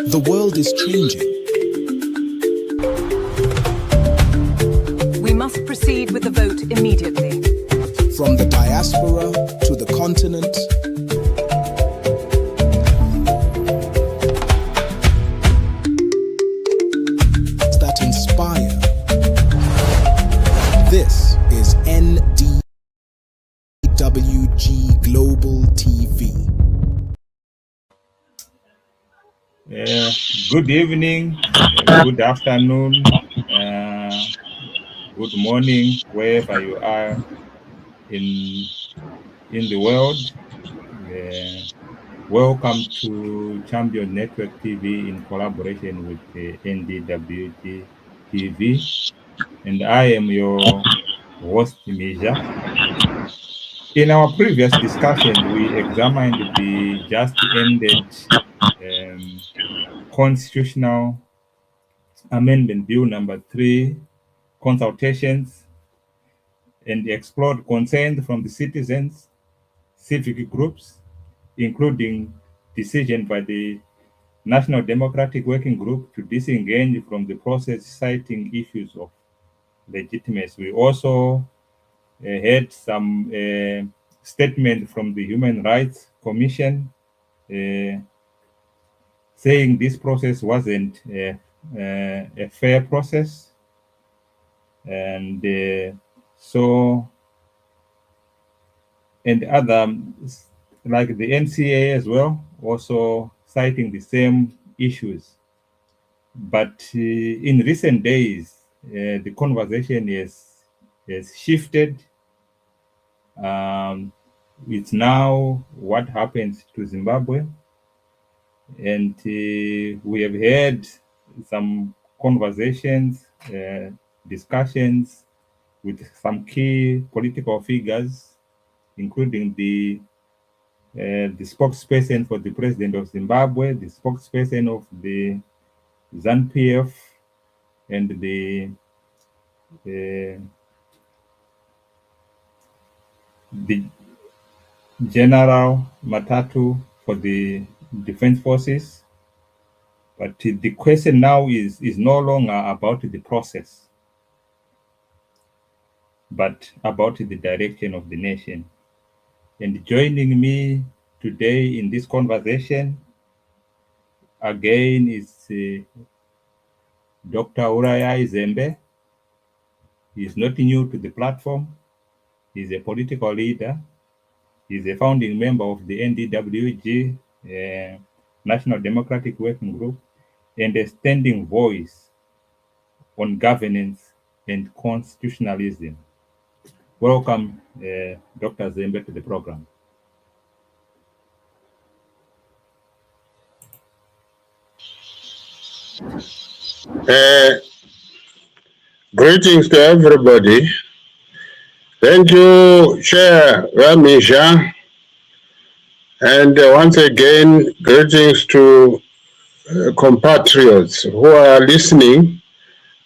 The world is changing. We must proceed with the vote immediately. From the diaspora to the continent, that inspire. This is NDWG Global TV. Good evening, good afternoon, good morning, wherever you are in the world. Welcome to Champion Network TV in collaboration with NDWG TV, and I am your host, Mija. In our previous discussion, we examined the just ended Constitutional Amendment Bill number 3, consultations, and explored concerns from the citizens, civic groups, including decision by the National Democratic Working Group to disengage from the process, citing issues of legitimacy. We also had some statement from the Human Rights Commission saying this process wasn't a fair process, and and other like the NCA as well, also citing the same issues. But in recent days, the conversation has shifted. It's now what happens to Zimbabwe, and we have had some conversations, discussions with some key political figures, including the spokesperson for the president of Zimbabwe, the spokesperson of the ZANU-PF, and the General Matu for the Defense Forces. But the question now is no longer about the process, but about the direction of the nation. And joining me today in this conversation again is Dr. Zembe. He is not new to the platform. He's a political leader. He's a founding member of the NDWG, National Democratic Working Group, and a standing voice on governance and constitutionalism. Welcome, Dr. Zembe, to the program. Greetings to everybody. Thank you, Chair Ramisha. And once again, greetings to compatriots who are listening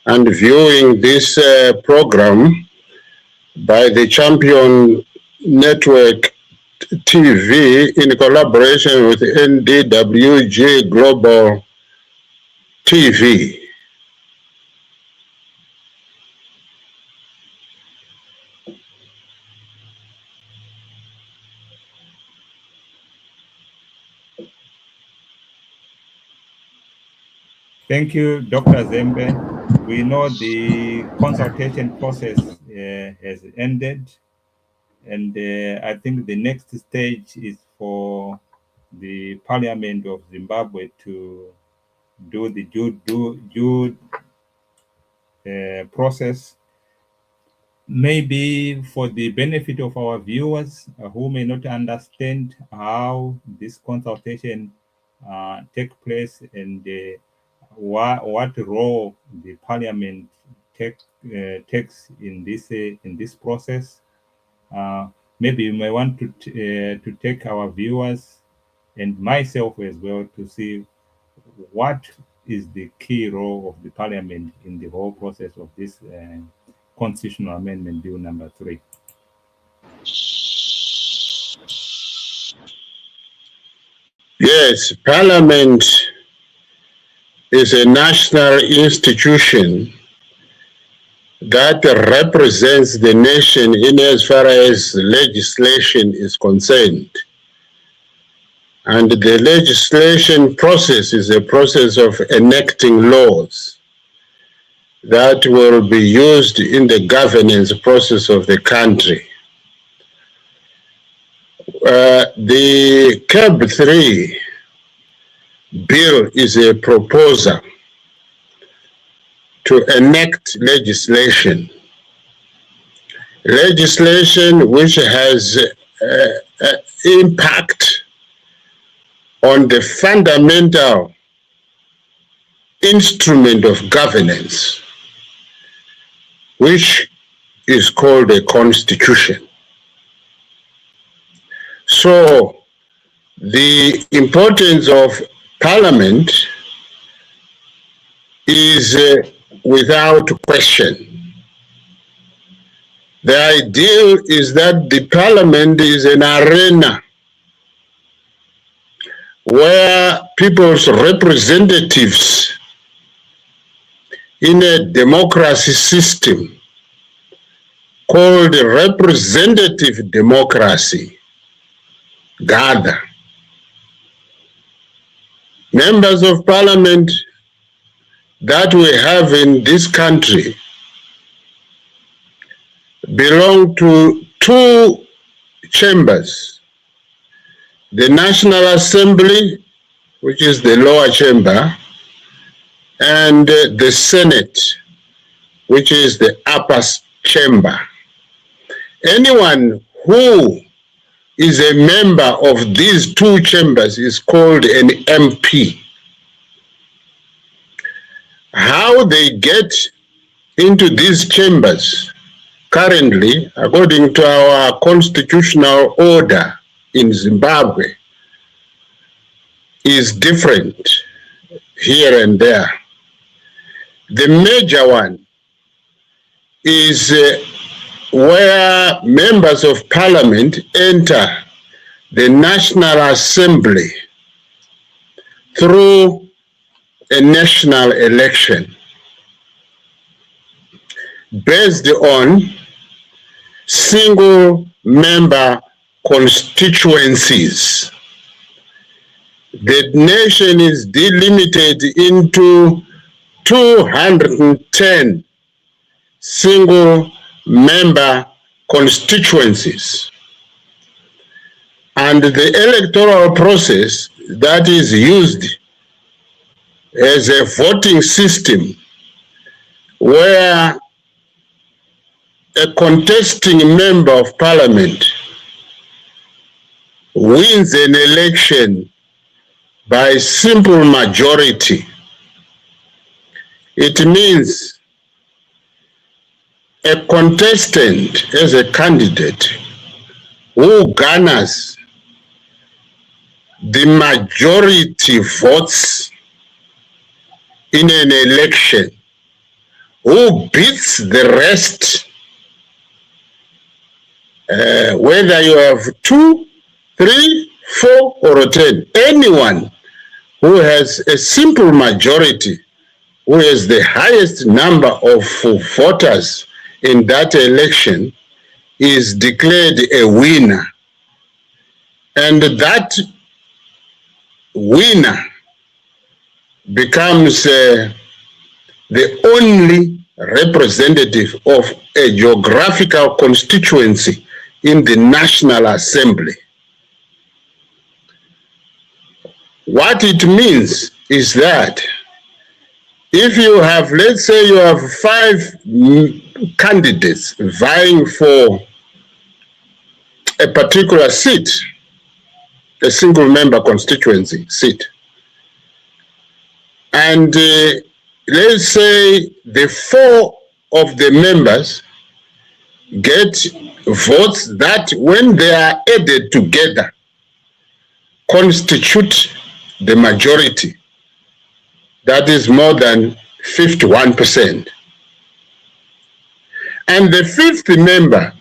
and viewing this program by the Champion Network TV in collaboration with NDWG Global TV. Thank you, Dr. Zembe. We know the consultation process has ended, and I think the next stage is for the Parliament of Zimbabwe to do the due process. Maybe for the benefit of our viewers who may not understand how this consultation take place and what role the Parliament takes in this process. Maybe you may want to take our viewers and myself as well to see what is the key role of the Parliament in the whole process of this Constitutional Amendment Bill number 3. Yes, Parliament is a national institution that represents the nation in as far as legislation is concerned. And the legislation process is a process of enacting laws that will be used in the governance process of the country. The CAB 3 bill is a proposal to enact legislation which has impact on the fundamental instrument of governance, which is called a constitution. So the importance of Parliament is without question. The ideal is that the Parliament is an arena where people's representatives in a democracy system called representative democracy gather. Members of Parliament that we have in this country belong to two chambers: the National Assembly, which is the lower chamber, and the Senate, which is the upper chamber. Anyone who is a member of these two chambers is called an MP. How they get into these chambers currently, according to our constitutional order in Zimbabwe, is different here and there. The major one is where members of Parliament enter the National Assembly through a national election based on single member constituencies. The nation is delimited into 210 single member constituencies. And the electoral process that is used as a voting system where a contesting member of Parliament wins an election by simple majority. It means a contestant as a candidate who garners the majority votes in an election, who beats the rest, whether you have 2, 3, 4, or 10, anyone who has a simple majority, who has the highest number of voters in that election, is declared a winner. And that winner becomes the only representative of a geographical constituency in the National Assembly. What it means is that if you have, let's say you have 5 candidates vying for a particular seat, a single member constituency seat, and let's say the 4 of the members get votes that, when they are added together, constitute the majority. That is more than 51%. And the 5th member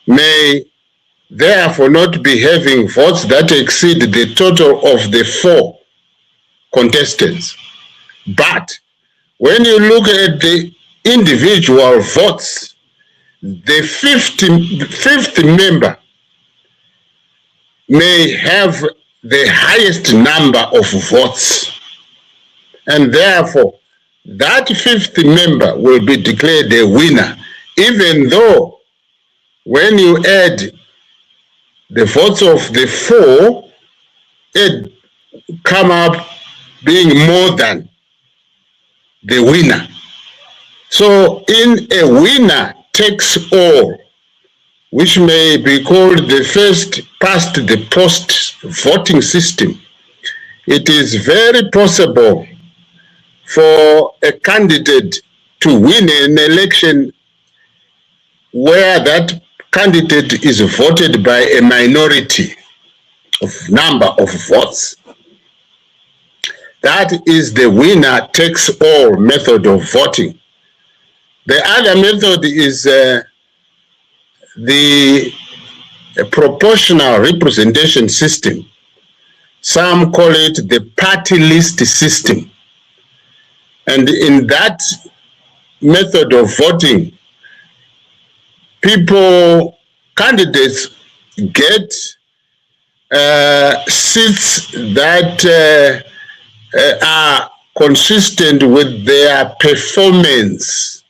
may therefore not be having votes that exceed the total of the 4 contestants. But when you look at the individual votes, the fifth member may have the highest number of votes, and therefore that fifth member will be declared a winner, even though when you add the votes of the four, it come up being more than the winner. So in a winner takes all, which may be called the first past the post voting system, it is very possible for a candidate to win an election where that candidate is voted by a minority of number of votes. That is the winner takes all method of voting. The other method is the proportional representation system. Some call it the party list system. And in that method of voting, candidates get seats that are consistent with their performance.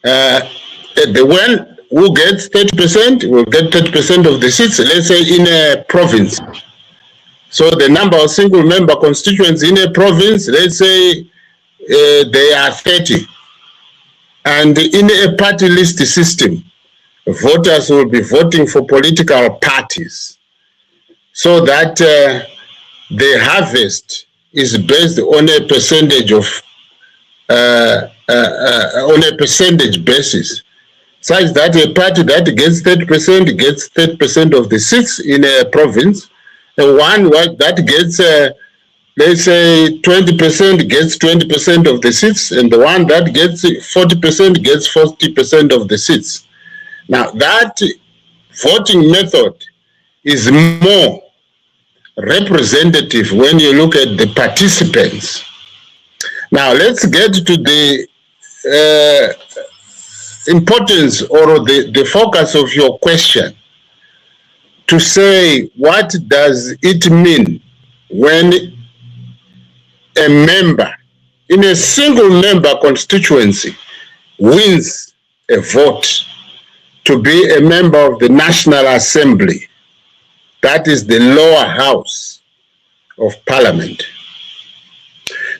The one who gets 30% will get 30% of the seats, let's say in a province. So the number of single member constituents in a province, let's say they are 30. And in a party list system, voters will be voting for political parties, so that the harvest is based on a percentage of on a percentage basis, such that a party that gets 30% gets 30% of the seats in a province, and one that gets let's say 20% gets 20% of the seats, and the one that gets 40% gets 40% of the seats. Now that voting method is more representative when you look at the participants. Now let's get to the importance or the focus of your question, to say what does it mean when a member in a single member constituency wins a vote to be a member of the National Assembly, that is the lower house of Parliament.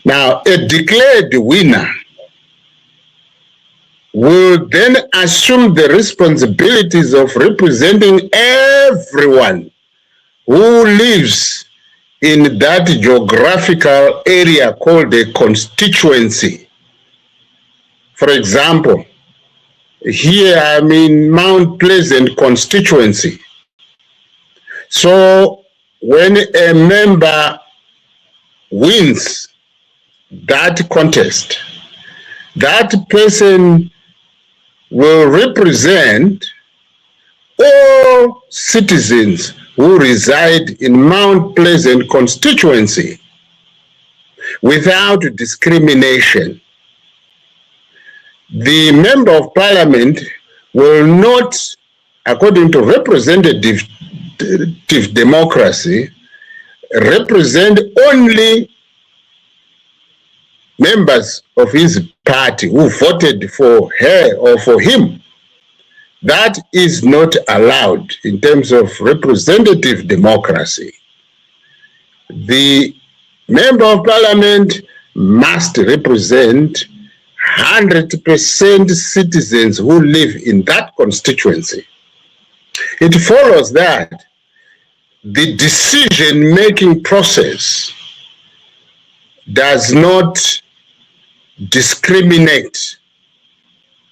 Now, a declared winner will then assume the responsibilities of representing everyone who lives in that geographical area called a constituency. For example, here I'm in Mount Pleasant constituency. So when a member wins that contest, that person will represent all citizens who reside in Mount Pleasant constituency without discrimination. The member of parliament will not, according to representative democracy, represent only members of his party who voted for her or for him. That is not allowed in terms of representative democracy. The member of parliament must represent 100% citizens who live in that constituency. It follows that the decision-making process does not discriminate,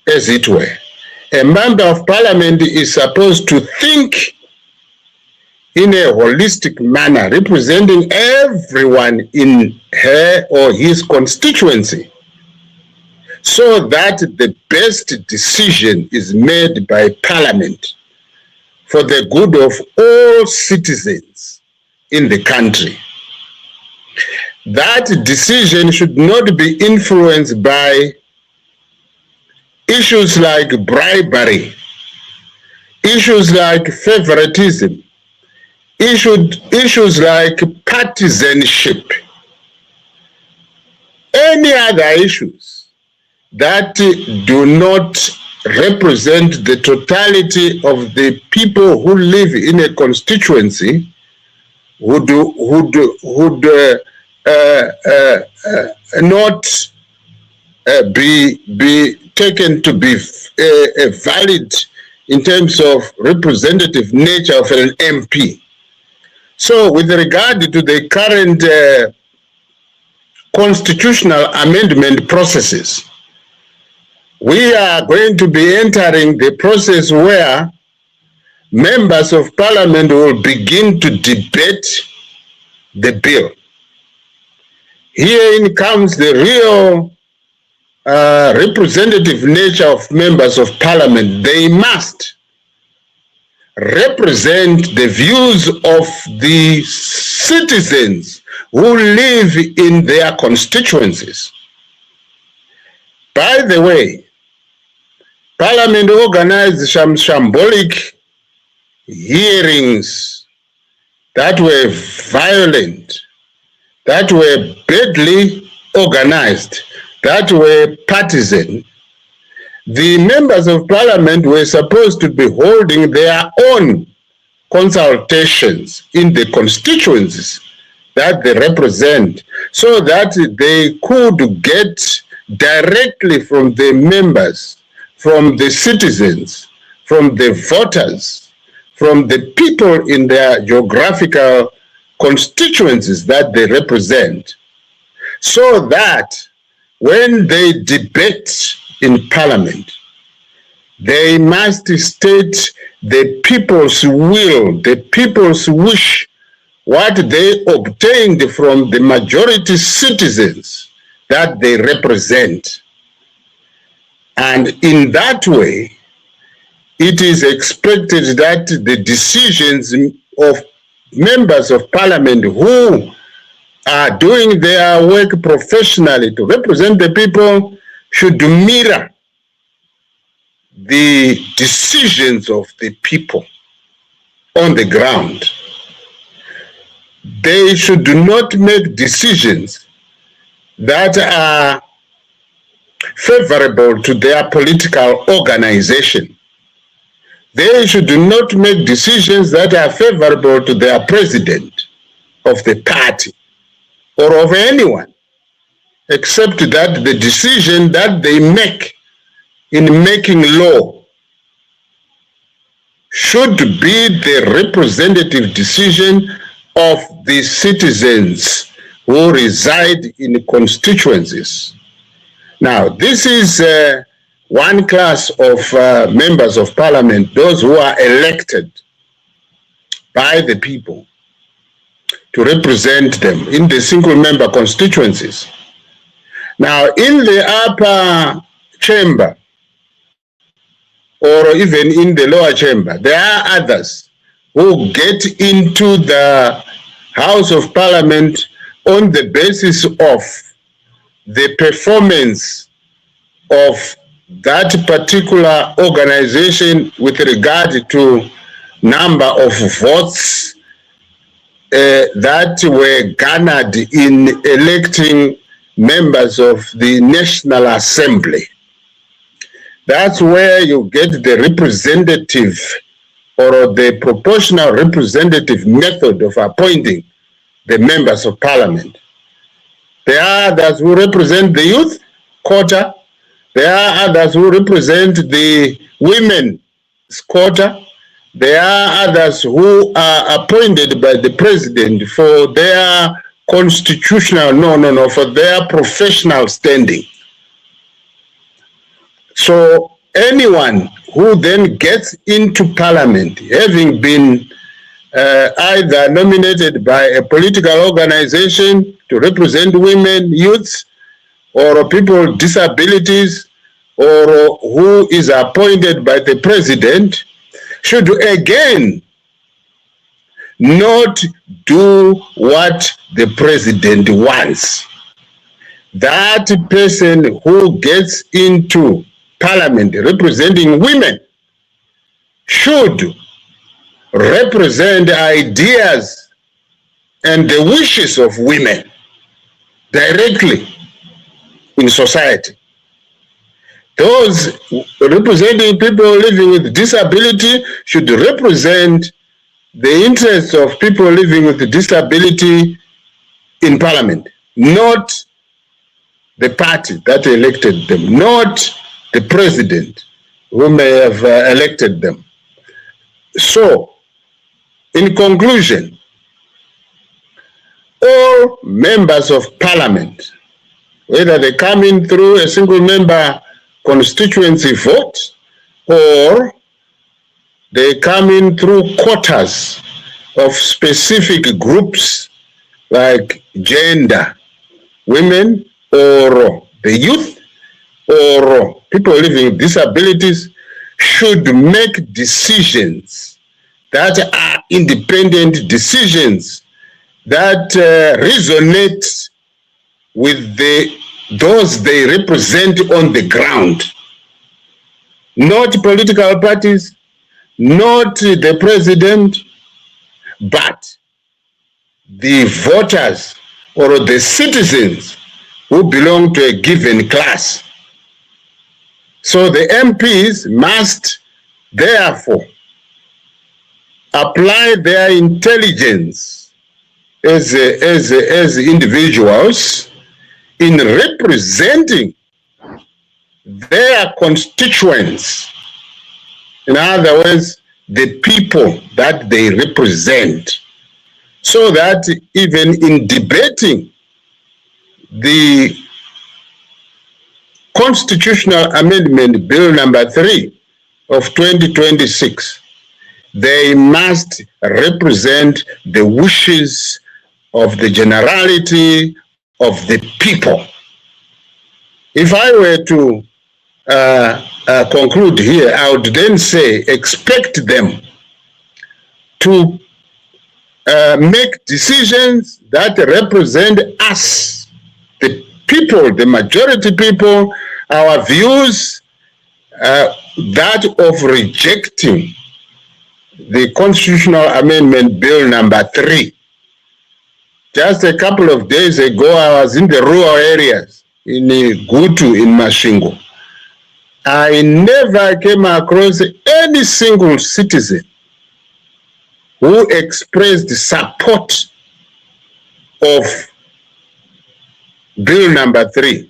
as it were. A member of parliament is supposed to think in a holistic manner, representing everyone in her or his constituency, so that the best decision is made by parliament for the good of all citizens in the country. that decision should not be influenced by issues like bribery, issues like favoritism, issues like partisanship, any other issues that do not represent the totality of the people who live in a constituency would not be taken to be valid in terms of representative nature of an MP. So with regard to the current constitutional amendment processes, we are going to be entering the process where members of parliament will begin to debate the bill. Herein comes the real representative nature of members of parliament. They must represent the views of the citizens who live in their constituencies. By the way, Parliament organized some shambolic hearings that were violent, that were badly organized, that were partisan. The members of parliament were supposed to be holding their own consultations in the constituencies that they represent, so that they could get directly from the members, from the citizens, from the voters, from the people in their geographical constituencies that they represent, so that when they debate in parliament, they must state the people's will, the people's wish, what they obtained from the majority citizens that they represent. And in that way, it is expected that the decisions of members of parliament who are doing their work professionally to represent the people should mirror the decisions of the people on the ground. They should not make decisions that are favorable to their political organization. They should not make decisions that are favorable to their president of the party or of anyone, except that the decision that they make in making law should be the representative decision of the citizens who reside in constituencies. Now, this is one class of members of parliament, those who are elected by the people to represent them in the single member constituencies. Now, in the upper chamber, or even in the lower chamber, there are others who get into the House of Parliament on the basis of the performance of that particular organization with regard to number of votes that were garnered in electing members of the National Assembly. That's where you get the representative or the proportional representative method of appointing the members of parliament. There are others who represent the youth quota. There are others who represent the women's quota. There are others who are appointed by the president for their constitutional, for their professional standing. So anyone who then gets into parliament, having been either nominated by a political organization to represent women, youths, or people with disabilities, or who is appointed by the president, should again not do what the president wants. That person who gets into parliament representing women should represent ideas and the wishes of women directly in society. Those representing people living with disability should represent the interests of people living with disability in parliament, not the party that elected them, not the president who may have elected them. So, in conclusion, all members of parliament, whether they come in through a single member constituency vote or they come in through quotas of specific groups like gender, women, or the youth, or people living with disabilities, should make decisions that are independent decisions that resonate with those they represent on the ground. Not political parties, not the president, but the voters or the citizens who belong to a given class. So the MPs must therefore apply their intelligence as individuals in representing their constituents. In other words, the people that they represent, so that even in debating the Constitutional Amendment Bill number 3 of 2026, they must represent the wishes of the generality of the people. If I were to conclude here, I would then say expect them to make decisions that represent us, the people, the majority people, our views, that of rejecting the Constitutional Amendment Bill number 3. Just a couple of days ago, I was in the rural areas in Gutu in Mashingo. I never came across any single citizen who expressed support of Bill number 3.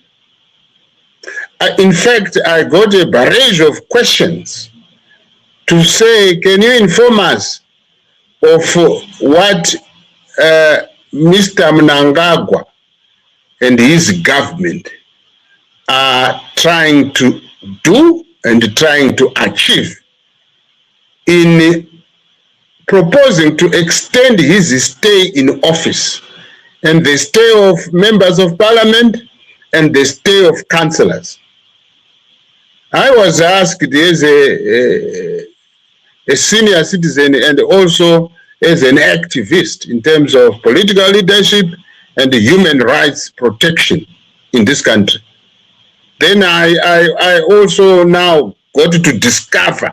In fact, I got a barrage of questions to say, can you inform us of what Mr. Mnangagwa and his government are trying to do and trying to achieve in proposing to extend his stay in office and the stay of members of parliament and the stay of councillors. I was asked as a senior citizen and also as an activist in terms of political leadership and human rights protection in this country. Then I also now got to discover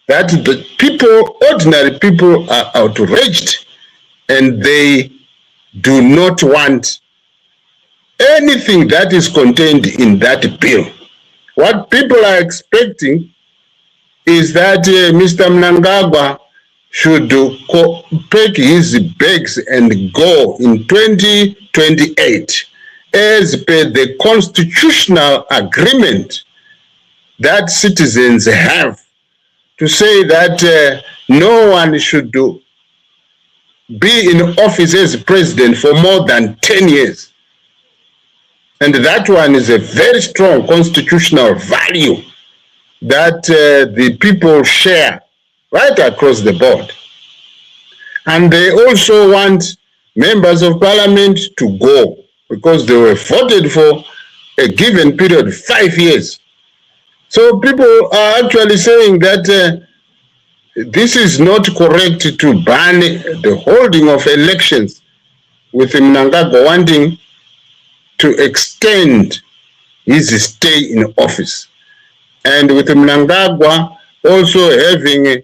that the people, ordinary people, are outraged and they do not want anything that is contained in that bill. What people are expecting is that Mr. Mnangagwa should pack his bags and go in 2028 as per the constitutional agreement that citizens have to say that no one should be in office as president for more than 10 years. And that one is a very strong constitutional value that the people share right across the board. And they also want members of parliament to go because they were voted for a given period of 5 years. So people are actually saying that this is not correct to ban the holding of elections, with Mnangagwa wanting to extend his stay in office, and with Mnangagwa also having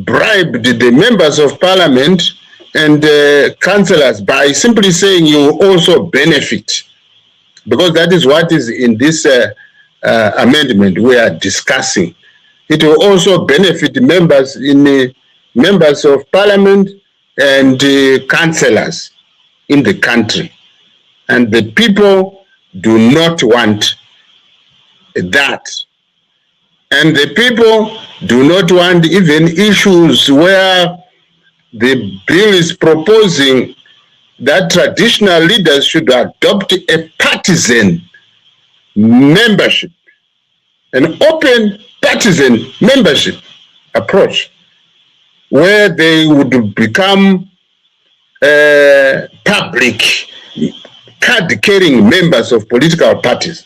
bribed the members of parliament and councillors by simply saying you will also benefit, because that is what is in this amendment we are discussing. It will also benefit members of parliament and councillors in the country, and the people do not want that. And the people do not want even issues where the bill is proposing that traditional leaders should adopt a partisan membership, an open partisan membership approach, where they would become public card-carrying members of political parties,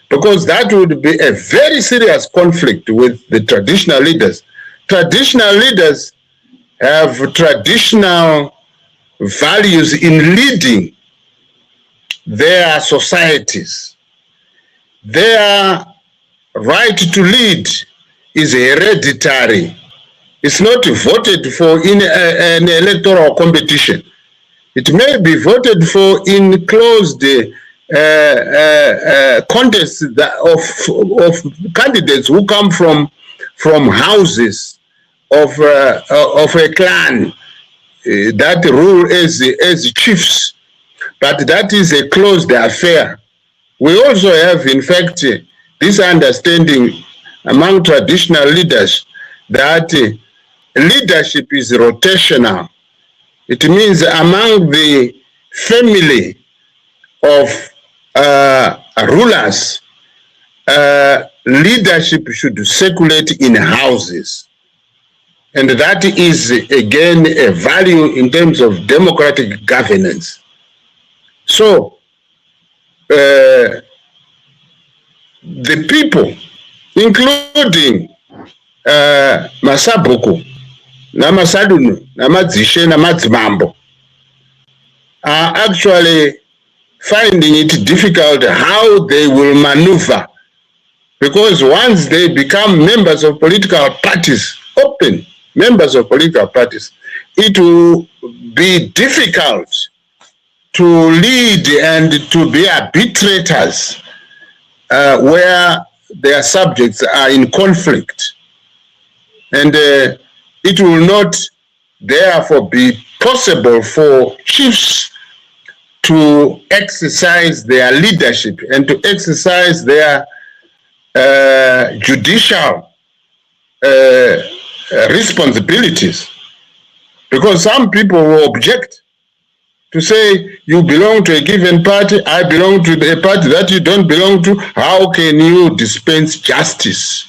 because that would be a very serious conflict with the traditional leaders. Traditional leaders have traditional values in leading their societies. Their right to lead is hereditary. It's not voted for in an electoral competition. It may be voted for in closed contests of candidates who come from houses of a clan that rule as chiefs, but that is a closed affair. We also have, in fact, this understanding among traditional leaders that leadership is rotational. It means among the family of rulers, leadership should circulate in houses. And that is, again, a value in terms of democratic governance. So, the people, including Masaboko, Namasadunu, Namadzishe, Namadzimambo, are actually finding it difficult how they will maneuver, because once they become members of political parties, open members of political parties, it will be difficult to lead and to be arbitrators where their subjects are in conflict. And it will not therefore be possible for chiefs to exercise their leadership and to exercise their judicial responsibilities, because some people will object to say, you belong to a given party, I belong to a party that you don't belong to. How can you dispense justice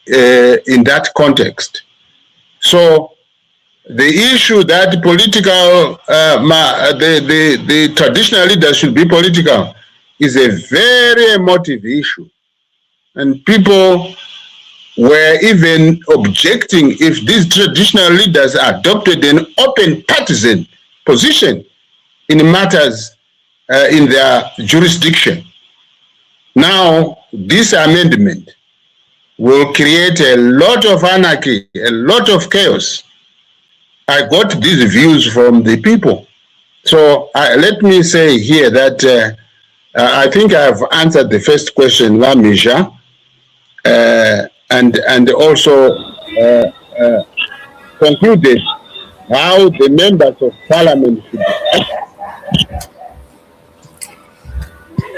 in that context? So the issue that political, the traditional leaders should be political is a very emotive issue. And people were even objecting if these traditional leaders adopted an open partisan position in matters in their jurisdiction. Now, this amendment will create a lot of anarchy, a lot of chaos. I got these views from the people. So let me say here that I think I've answered the first question, Lamisha, and also concluded how the members of parliament should be.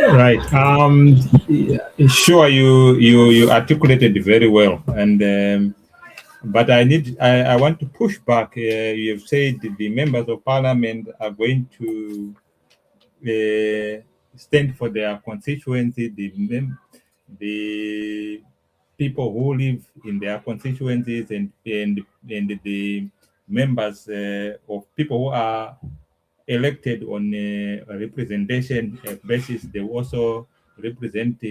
Right. Sure, you articulated very well, and but I want to push back. You have said the members of parliament are going to stand for their constituency. The people who live in their constituencies and the members of people who are elected on a representation basis, they also represent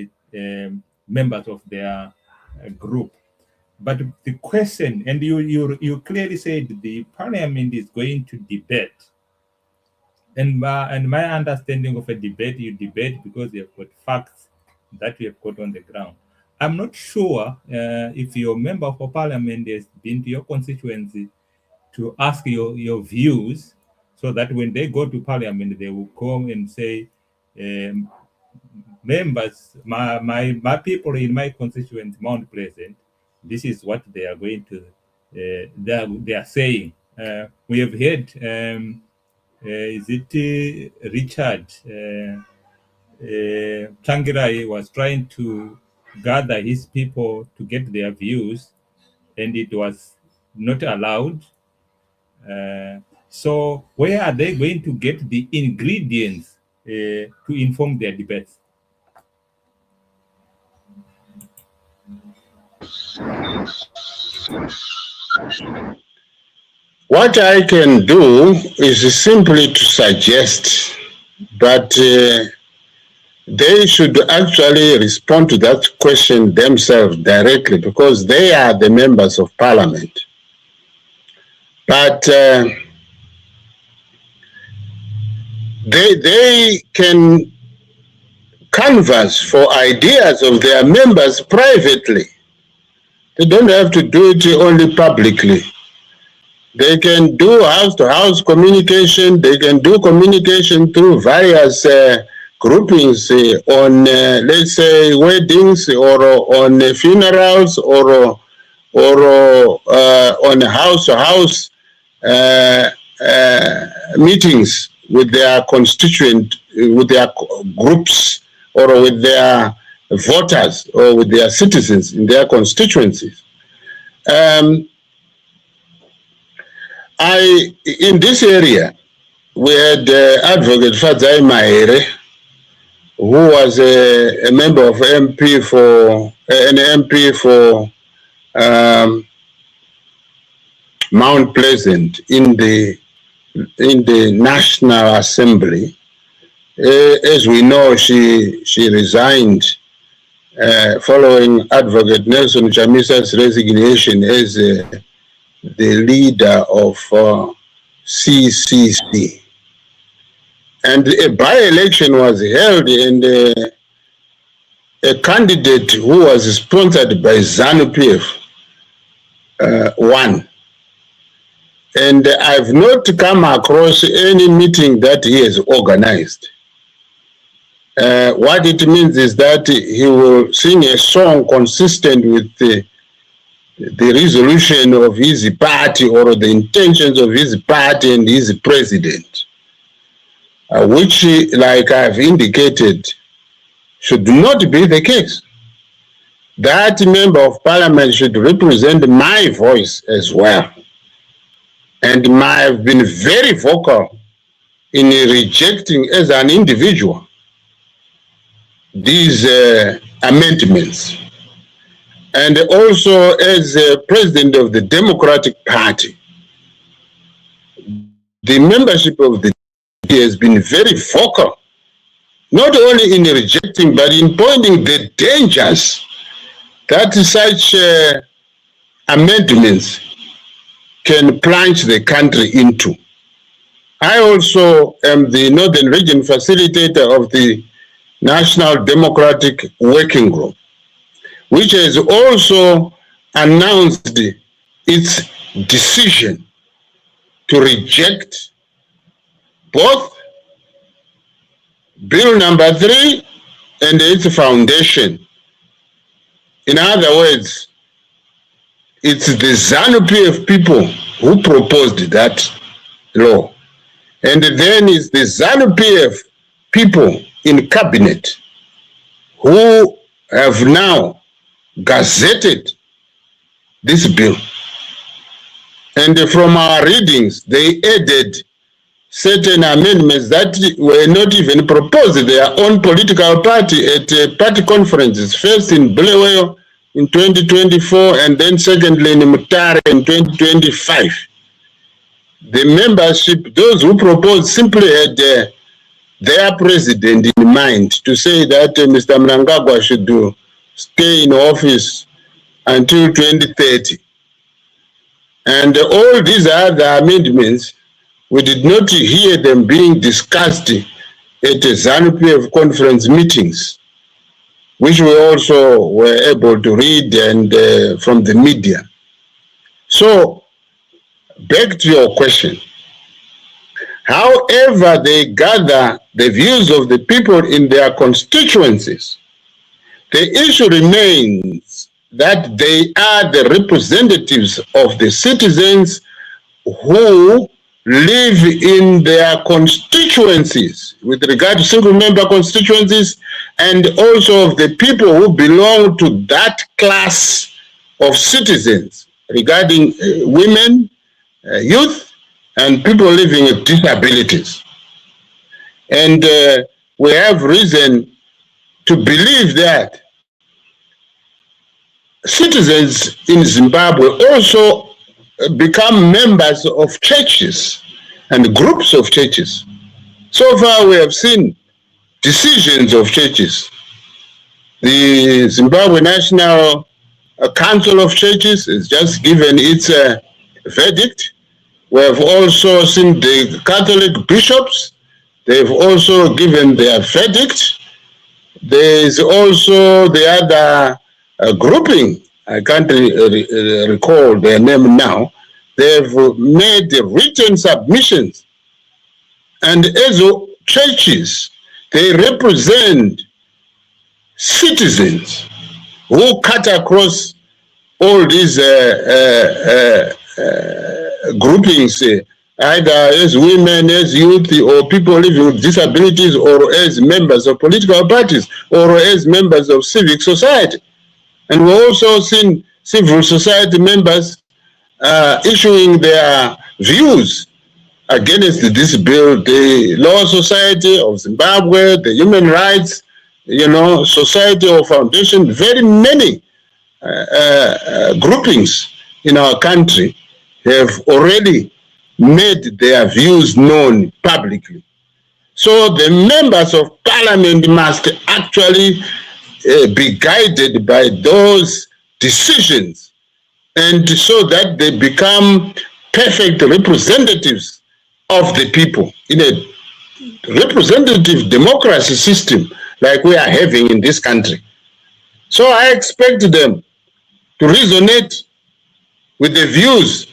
members of their group. But the question, and you clearly said the parliament is going to debate. And my understanding of a debate, you debate because you have got facts that you have got on the ground. I'm not sure if your member of parliament has been to your constituency to ask your views, so that when they go to parliament, they will come and say, members, my people in my constituency, Mount Pleasant, this is what they are going to, they are saying. We have heard, is it Richard Changirai was trying to gather his people to get their views, and it was not allowed. So where are they going to get the ingredients to inform their debates? What I can do is simply to suggest that they should actually respond to that question themselves directly, because they are the members of parliament. But they can canvass for ideas of their members privately. They don't have to do it only publicly. They can do house-to-house communication. They can do communication through various groupings on, let's say, weddings, or on funerals, or on house-to-house meetings with their constituent, with their groups, or with their voters, or with their citizens in their constituencies. In this area, we had Advocate Fadzai Mahere, who was a member of an MP for Mount Pleasant in the National Assembly. As we know, she resigned following Advocate Nelson Chamisa's resignation as the leader of CCC. And a by-election was held, and a candidate who was sponsored by ZANU-PF won. And I've not come across any meeting that he has organized. What it means is that he will sing a song consistent with the resolution of his party, or the intentions of his party and his president, which, like I've indicated, should not be the case. That member of parliament should represent my voice as well. And I've been very vocal in rejecting, as an individual, these amendments. And also as president of the Democratic Party, the membership of the DP has been very vocal, not only in rejecting, but in pointing the dangers that such amendments can plunge the country into. I also am the Northern Region facilitator of the National Democratic Working Group, which has also announced its decision to reject both Bill number 3 and its foundation. In other words, it's the ZANU-PF people who proposed that law. And then it's the ZANU-PF people in cabinet who have now gazetted this bill. And from our readings, they added certain amendments that were not even proposed their own political party at party conferences, first in Bulawayo in 2024, and then secondly in Mutare in 2025. The membership, those who proposed, simply had their president in mind to say that Mr. Mnangagwa should stay in office until 2030. And all these other amendments, we did not hear them being discussed at the ZANU-PF conference meetings, which we also were able to read and from the media. So, back to your question. However they gather the views of the people in their constituencies, the issue remains that they are the representatives of the citizens who live in their constituencies with regard to single member constituencies, and also of the people who belong to that class of citizens regarding women, youth, and people living with disabilities. And we have reason to believe that citizens in Zimbabwe also become members of churches and groups of churches. So far we have seen decisions of churches. The Zimbabwe National Council of Churches has just given its verdict. We have also seen the Catholic bishops. They've also given their verdict. There is also the other grouping, I can't recall their name now. They've made written submissions. And as churches, they represent citizens who cut across all these groupings, either as women, as youth, or people living with disabilities, or as members of political parties, or as members of civic society. And we've also seen civil society members issuing their views against this bill, the Law Society of Zimbabwe, the Human Rights, Society or Foundation, very many groupings in our country have already made their views known publicly. So the members of parliament must actually be guided by those decisions, and so that they become perfect representatives of the people in a representative democracy system like we are having in this country. So I expect them to resonate with the views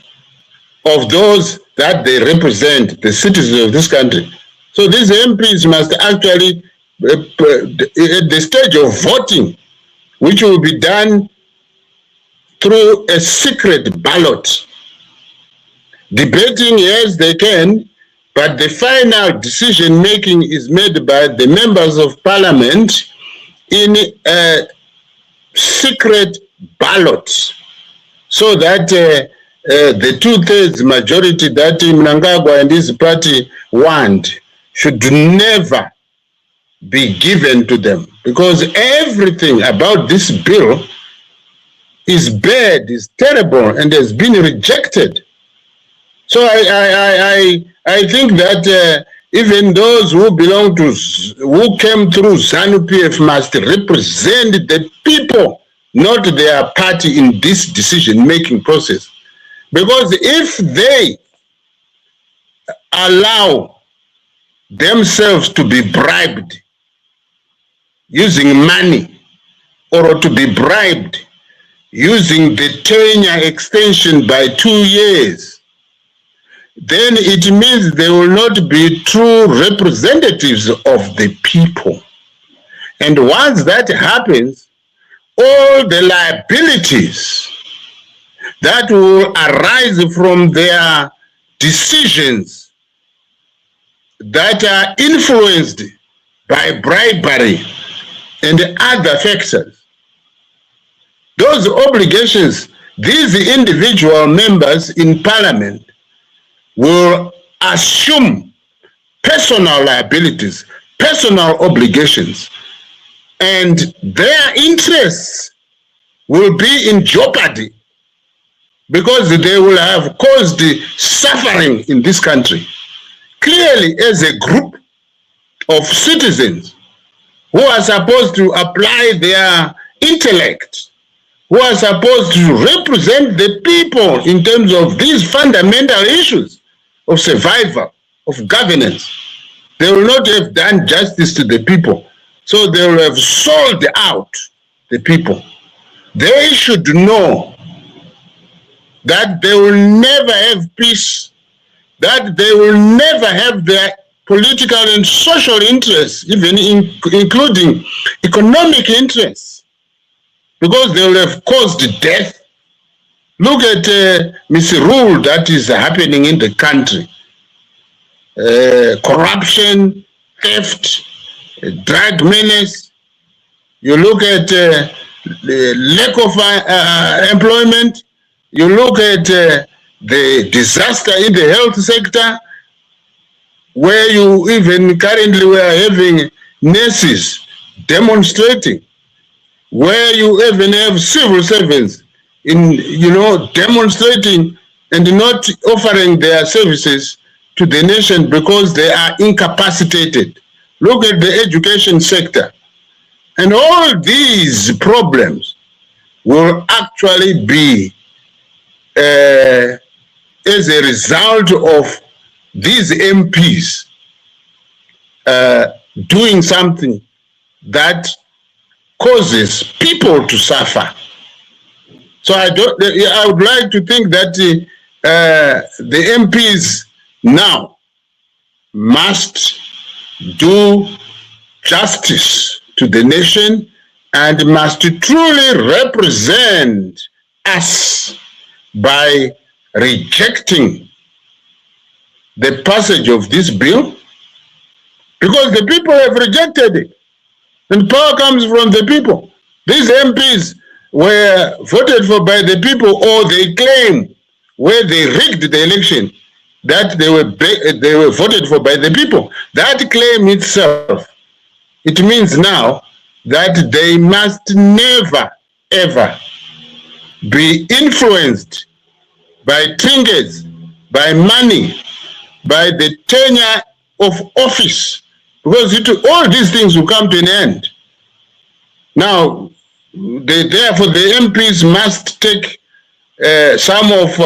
of those that they represent, the citizens of this country. So these MPs must actually, at the stage of voting, which will be done through a secret ballot, debating as they can, but the final decision making is made by the members of parliament in a secret ballot, so that the 2/3 majority that Mnangagwa and his party want should never be given to them, because everything about this bill is bad, is terrible, and has been rejected. So I think that even those who belong to, who came through ZANU-PF must represent the people, not their party, in this decision-making process. Because if they allow themselves to be bribed using money, or to be bribed using the tenure extension by 2 years, then it means they will not be true representatives of the people. And once that happens, all the liabilities that will arise from their decisions that are influenced by bribery and other factors, those obligations, these individual members in parliament will assume personal liabilities, personal obligations, and their interests will be in jeopardy, because they will have caused suffering in this country. Clearly, as a group of citizens who are supposed to apply their intellect who are supposed to represent the people in terms of these fundamental issues of survival, of governance. They will not have done justice to the people. So they will have sold out the people. They should know that they will never have peace, that they will never have their political and social interests, even including economic interests, because they will have caused death. Look at misrule that is happening in the country. Corruption, theft, drug menace. You look at the lack of employment. You look at the disaster in the health sector, where you even currently we are having nurses demonstrating, where you even have civil servants in demonstrating and not offering their services to the nation because they are incapacitated. Look at the education sector. And all these problems will actually be as a result of these MPs doing something that causes people to suffer. So I would like to think that the MPs now must do justice to the nation and must truly represent us by rejecting the passage of this bill, because the people have rejected it. And power comes from the people. These MPs were voted for by the people, or they claim, where they rigged the election, that they were voted for by the people. That claim itself, it means now that they must never, ever be influenced by trinkets, by money, by the tenure of office, because all these things will come to an end. Now, therefore, the MPs must take some of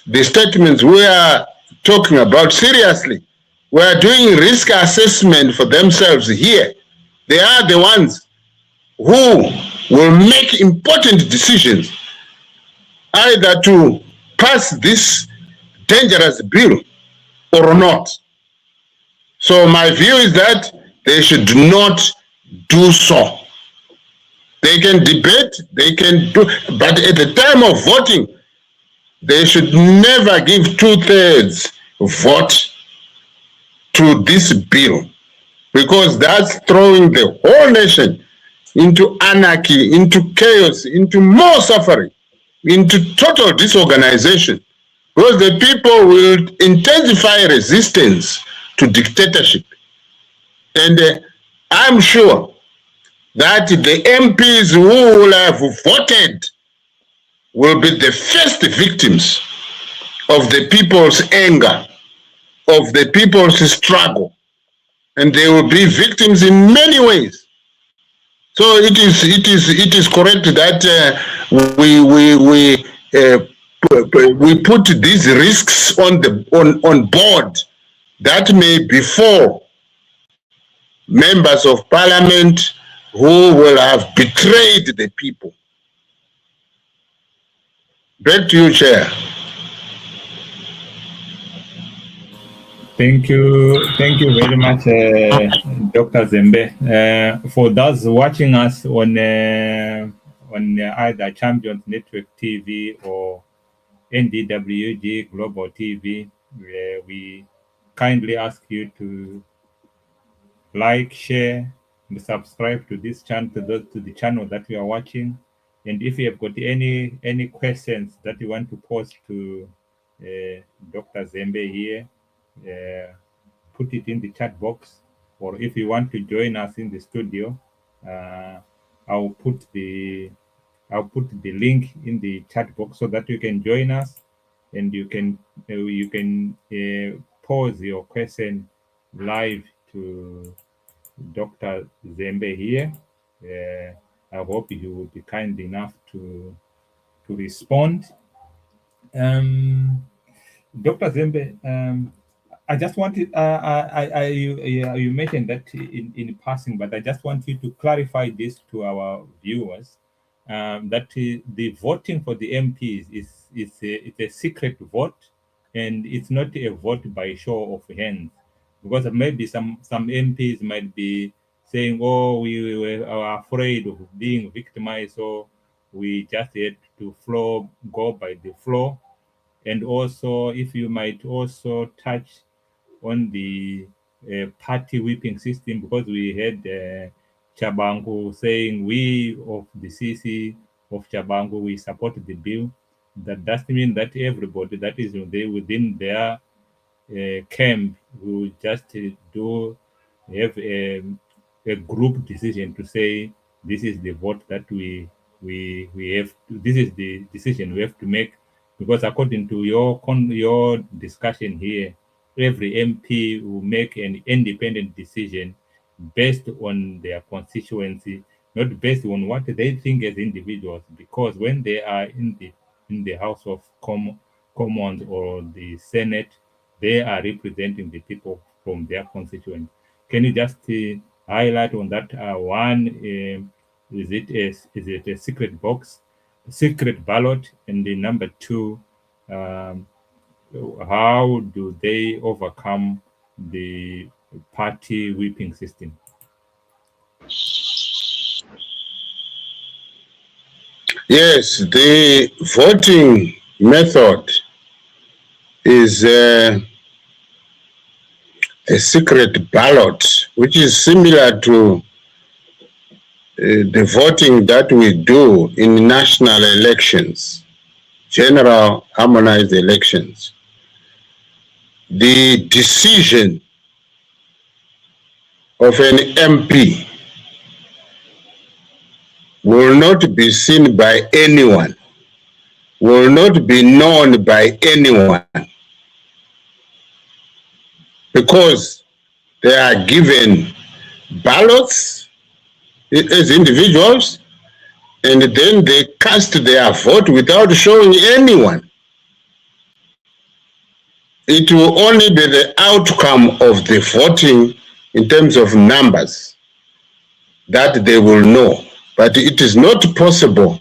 the statements we are talking about seriously. We are doing risk assessment for themselves here. They are the ones who will make important decisions, either to pass this dangerous bill or not. So my view is that they should not do so. They can debate, they can do, but at the time of voting, they should never give 2/3 vote to this bill, because that's throwing the whole nation into anarchy, into chaos, into more suffering, into total disorganization, because the people will intensify resistance to dictatorship. And I'm sure that the MPs who will have voted will be the first victims of the people's anger, of the people's struggle, and they will be victims in many ways. So it is correct that we put these risks on board that may befall members of parliament who will have betrayed the people. Back to you, Chair. Thank you very much, Dr. Zembe. For those watching us on either Champions Network TV or NDWG Global TV, we kindly ask you to like, share, and subscribe to this channel, to the channel that we are watching. And if you have got any questions that you want to pose to Dr. Zembe here, put it in the chat box, or if you want to join us in the studio, I'll put the link in the chat box so that you can join us, and you can pose your question live to Dr. Zembe here. I hope you will be kind enough to respond. Dr. Zembe, I just wanted, you mentioned that in passing, but I just want you to clarify this to our viewers, that the voting for the MPs it's a secret vote, and it's not a vote by show of hands, because maybe some MPs might be saying, oh, we were afraid of being victimized, so we just had to go by the flow. And also, if you might also touch on the party whipping system, because we had Chabangu saying we of the CC of Chabangu, we support the bill. That doesn't mean that everybody that is within their camp will just have a group decision to say this is the vote that we have to, this is the decision we have to make, because according to your discussion here, every MP will make an independent decision based on their constituency, not based on what they think as individuals, because when they are in the House of Commons or the Senate, they are representing the people from their constituent. Can you just highlight on that one? Is it a secret box, secret ballot, and the number two, how do they overcome the party whipping system? Yes, the voting method is a secret ballot, which is similar to the voting that we do in national elections, general harmonized elections. The decision of an MP will not be seen by anyone, will not be known by anyone, because they are given ballots as individuals, and then they cast their vote without showing anyone. It will only be the outcome of the voting in terms of numbers that they will know. But it is not possible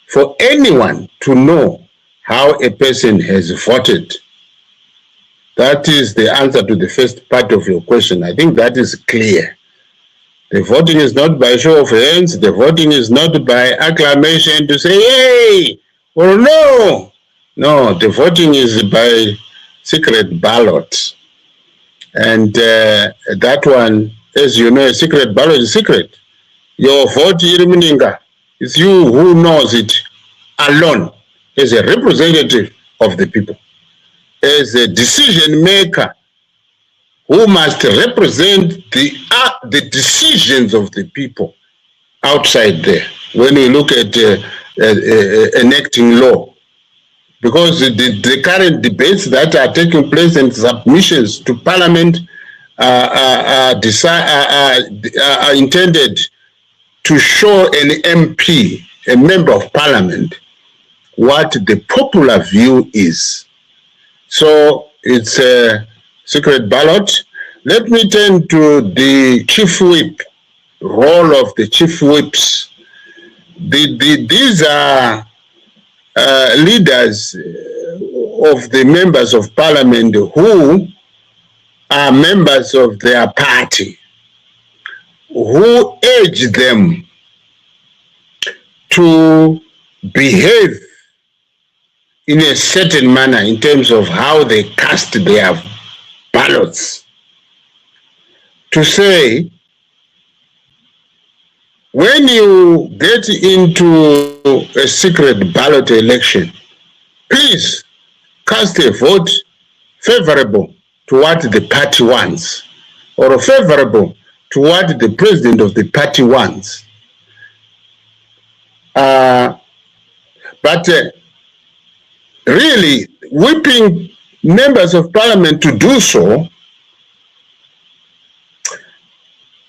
for anyone to know how a person has voted. That is the answer to the first part of your question. I think that is clear. The voting is not by show of hands. The voting is not by acclamation to say, hey, or no. No, the voting is by secret ballot. And that one, as you know, a secret ballot is secret. Your vote, it's you who knows it alone as a representative of the people, as a decision maker who must represent the decisions of the people outside there when we look at enacting law. Because the current debates that are taking place and submissions to Parliament are intended to show an MP, a member of Parliament, what the popular view is. So it's a secret ballot. Let me turn to the chief whip, role of the chief whips. These are leaders of the members of Parliament who are members of their party, who urge them to behave in a certain manner in terms of how they cast their ballots. To say, when you get into a secret ballot election, please cast a vote favorable to what the party wants, or favorable to what the president of the party wants. But really, whipping members of Parliament to do so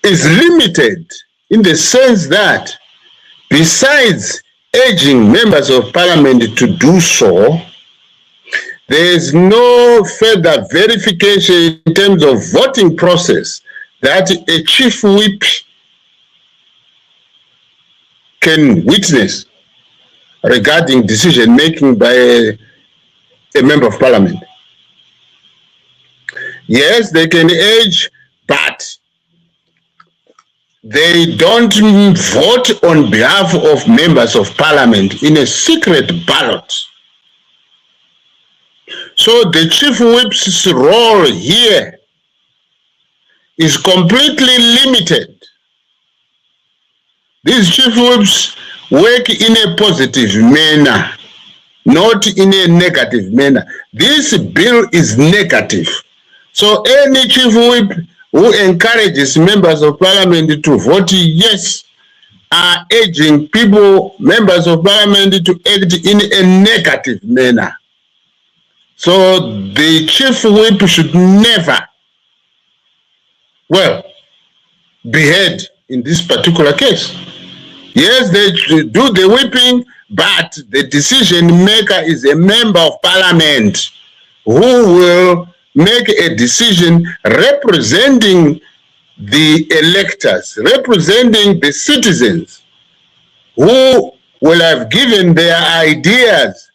is limited in the sense that besides urging members of parliament to do so, there is no further verification in terms of voting process that a chief whip can witness regarding decision making by a member of parliament. Yes, they can urge, but they don't vote on behalf of members of parliament in a secret ballot. So the chief whip's role here is completely limited. These chief whips work in a positive manner, not in a negative manner. This bill is negative. So any chief whip who encourages members of parliament to vote yes are urging members of parliament to act in a negative manner. So the chief whip should never, be heard in this particular case. Yes, they do the whipping, but the decision maker is a member of parliament who will make a decision representing the electors, representing the citizens who will have given their ideas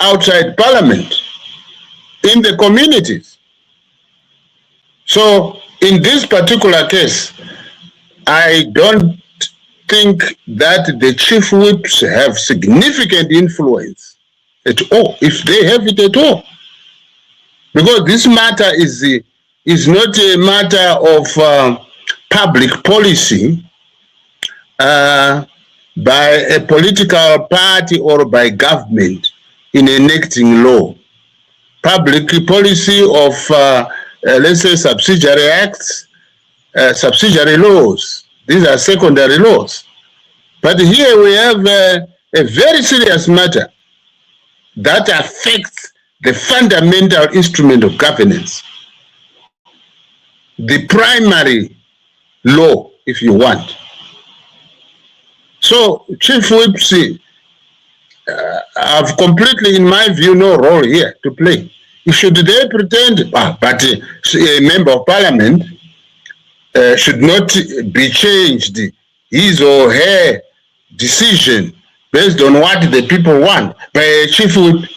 outside parliament in the communities. So in this particular case, I don't think that the chief whips have significant influence at all, if they have it at all. Because this matter is not a matter of public policy by a political party or by government in enacting law. Public policy of, let's say, subsidiary acts, subsidiary laws. These are secondary laws. But here we have a very serious matter that affects the fundamental instrument of governance, the primary law, if you want. So chief whips have completely, in my view, no role here to play. Should they pretend, but a member of parliament should not be changed his or her decision based on what the people want by a chief whip.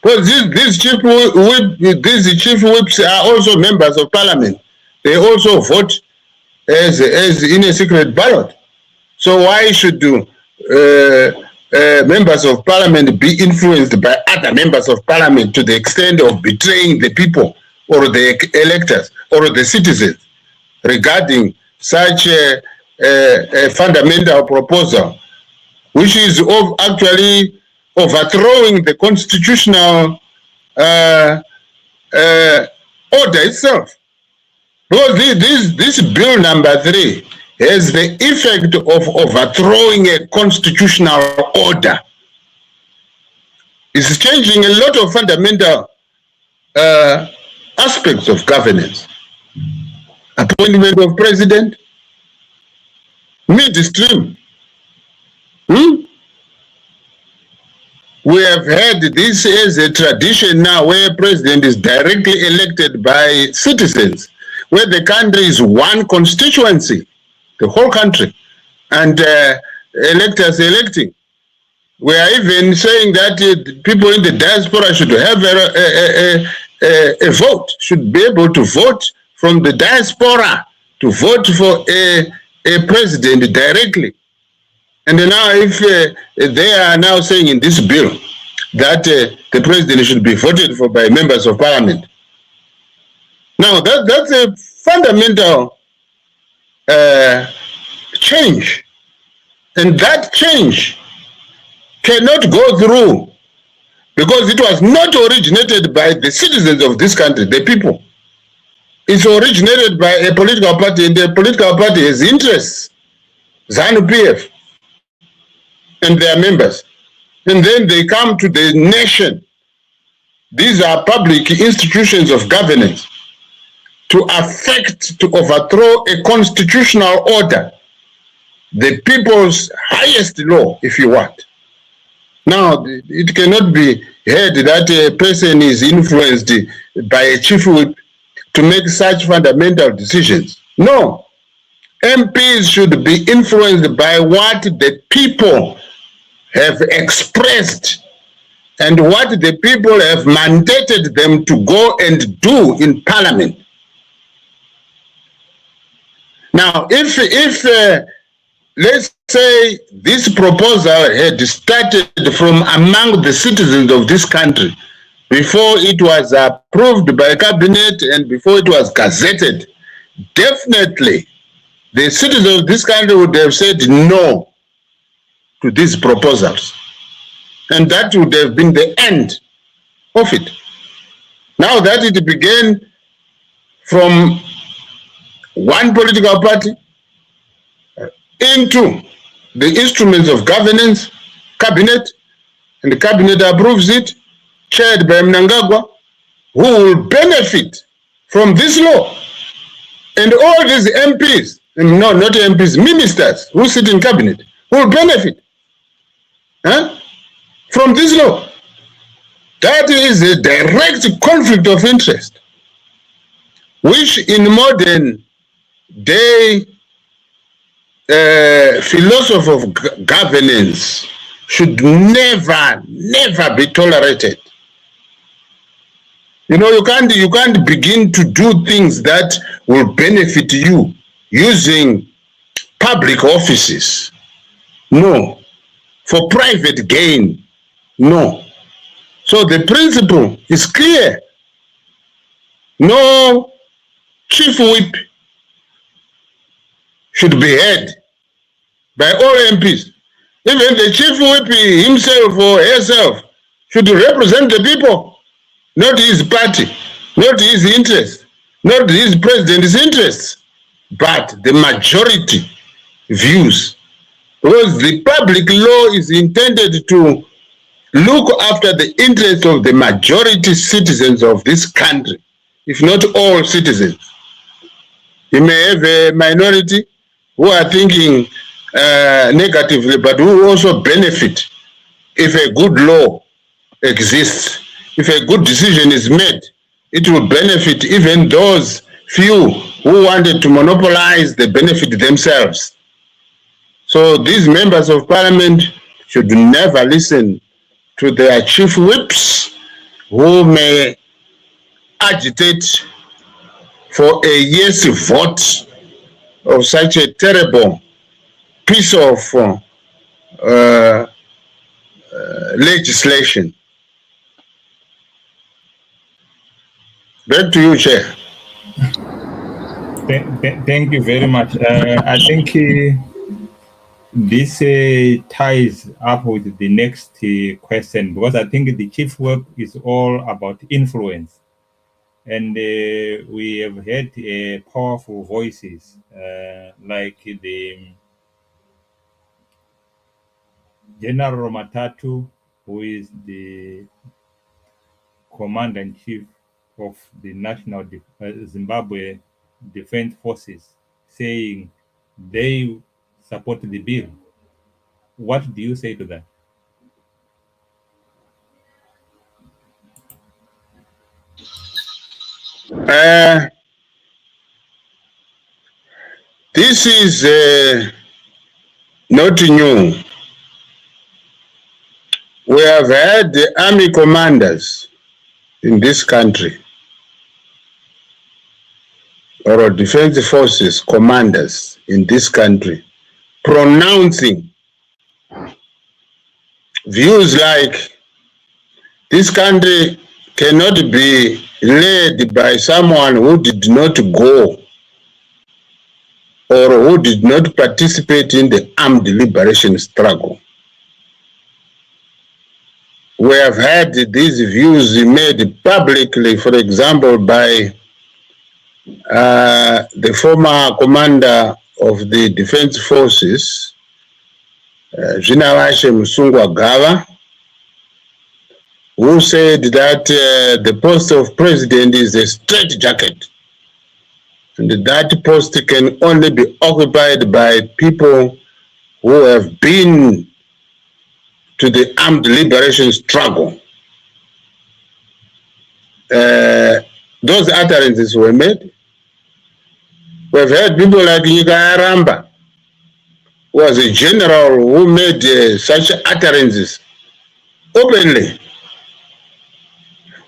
Because these chief whips are also members of parliament. They also vote as in a secret ballot. So why should members of parliament be influenced by other members of parliament to the extent of betraying the people or the electors or the citizens regarding such a fundamental proposal, which is actually overthrowing the constitutional order itself? Because this bill number 3 has the effect of overthrowing a constitutional order. It's changing a lot of fundamental aspects of governance. Appointment of president, midstream. We have had this as a tradition now where president is directly elected by citizens, where the country is one constituency, the whole country, and electors electing. We are even saying that people in the diaspora should have a vote, should be able to vote from the diaspora to vote for a president directly. And now if they are now saying in this bill that the president should be voted for by members of parliament. Now that's a fundamental change. And that change cannot go through because it was not originated by the citizens of this country, the people. It's originated by a political party, and the political party has interests, ZANU-PF, and their members. And then they come to the nation. These are public institutions of governance to overthrow a constitutional order. the people's highest law, if you want. Now, it cannot be heard that a person is influenced by a chief whip to make such fundamental decisions. No. MPs should be influenced by what the people have expressed and what the people have mandated them to go and do in Parliament. Now, if let's say this proposal had started from among the citizens of this country before it was approved by cabinet and before it was gazetted, definitely the citizens of this country would have said no to these proposals. And that would have been the end of it. Now that it began from one political party into the instruments of governance, cabinet, and the cabinet approves it, chaired by Mnangagwa, who will benefit from this law. And all these MPs, no, not MPs, ministers who sit in cabinet, will benefit from this law. That is a direct conflict of interest, which in modern day philosophy of governance should never be tolerated. You know, you can't begin to do things that will benefit you using public offices. No. For private gain. No. So the principle is clear. No chief whip should be heard by all MPs. Even the chief whip himself or herself should represent the people, not his party, not his interest, not his president's interests, but the majority views. Because the public law is intended to look after the interests of the majority citizens of this country, if not all citizens. You may have a minority who are thinking negatively, but who also benefit if a good law exists. If a good decision is made, it will benefit even those few who wanted to monopolize the benefit themselves. So these members of parliament should never listen to their chief whips who may agitate for a yes vote of such a terrible piece of legislation. Back to you, Chair. Thank you very much. I think this ties up with the next question, because I think the chief whip is all about influence. And we have heard powerful voices like the General Matu, who is the commander-in-chief of the National Zimbabwe Defense Forces, saying they support the bill. What do you say to that? This is not new. We have had the army commanders in this country, or defense forces commanders in this country, pronouncing views like this country cannot be led by someone who did not go or who did not participate in the armed liberation struggle. We have had these views made publicly, for example, by the former commander of the defense forces, General Msungwa, who said that the post of president is a straitjacket, and that post can only be occupied by people who have been to the armed liberation struggle, those utterances were made. We've heard people like Nyika Aramba, who was a general who made such utterances openly.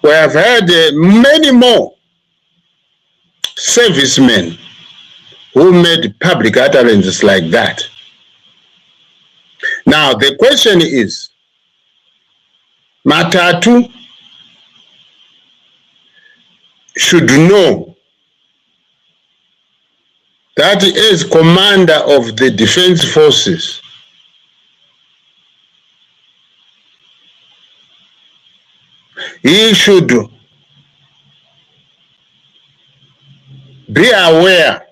We have heard many more servicemen who made public utterances like that. Now, the question is, Matu should know that as commander of the defense forces, he should be aware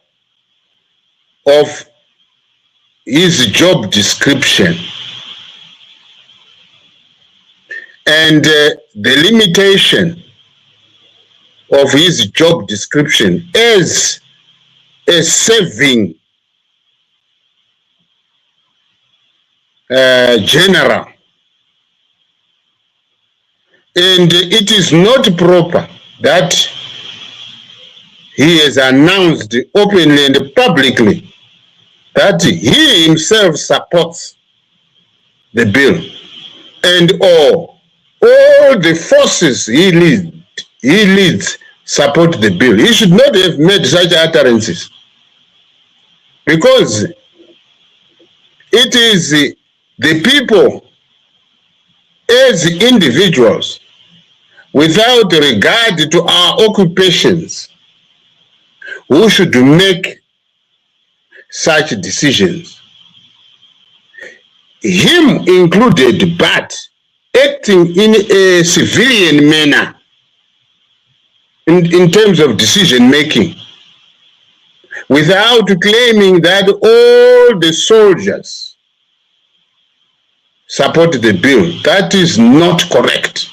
of his job description and the limitation of his job description as a serving general. And it is not proper that he has announced openly and publicly that he himself supports the bill, and all the forces he leads support the bill. He should not have made such utterances, because it is the people as individuals, without regard to our occupations, who should make such decisions. Him included, but acting in a civilian manner in terms of decision making, without claiming that all the soldiers support the bill. That is not correct.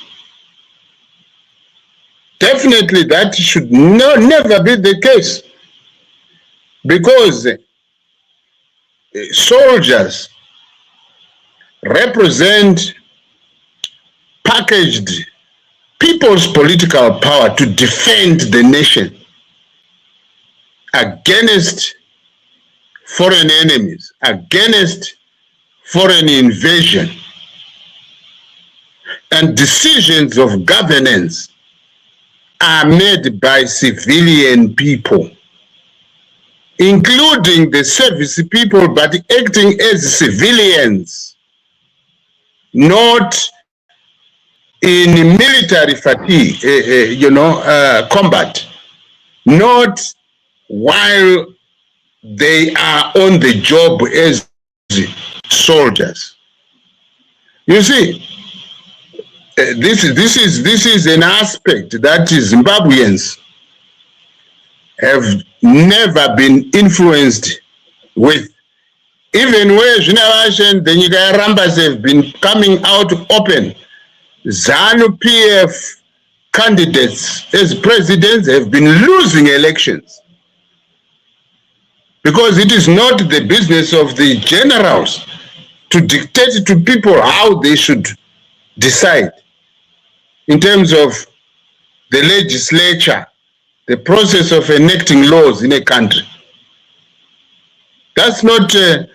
Definitely that should never be the case, because soldiers represent packaged people's political power to defend the nation against foreign enemies, against foreign invasion. And decisions of governance are made by civilian people, including the service people, but acting as civilians, not in military fatigue, combat, not while they are on the job as soldiers. You see, this is an aspect that Zimbabweans have never been influenced with. Even where Generation, the Nyika Rambas have been coming out open, ZANU-PF candidates as presidents have been losing elections, because it is not the business of the generals to dictate to people how they should decide in terms of the legislature, the process of enacting laws in a country. That's not their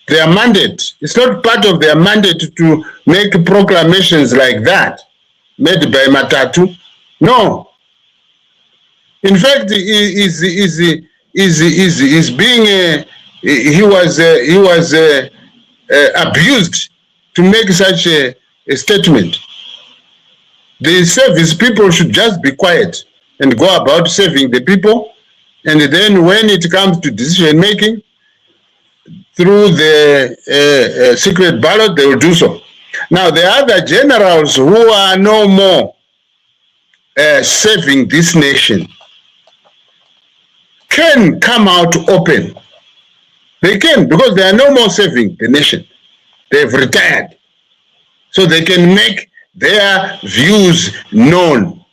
mandate. It's not part of their mandate to make proclamations like that made by Matu. No. In fact, he was abused to make such a statement. The service people should just be quiet and go about serving the people, and then when it comes to decision making through the secret ballot, they will do so. Now, the other generals who are no more serving this nation can come out open. They can, because they are no more serving the nation. They've retired. So they can make their views known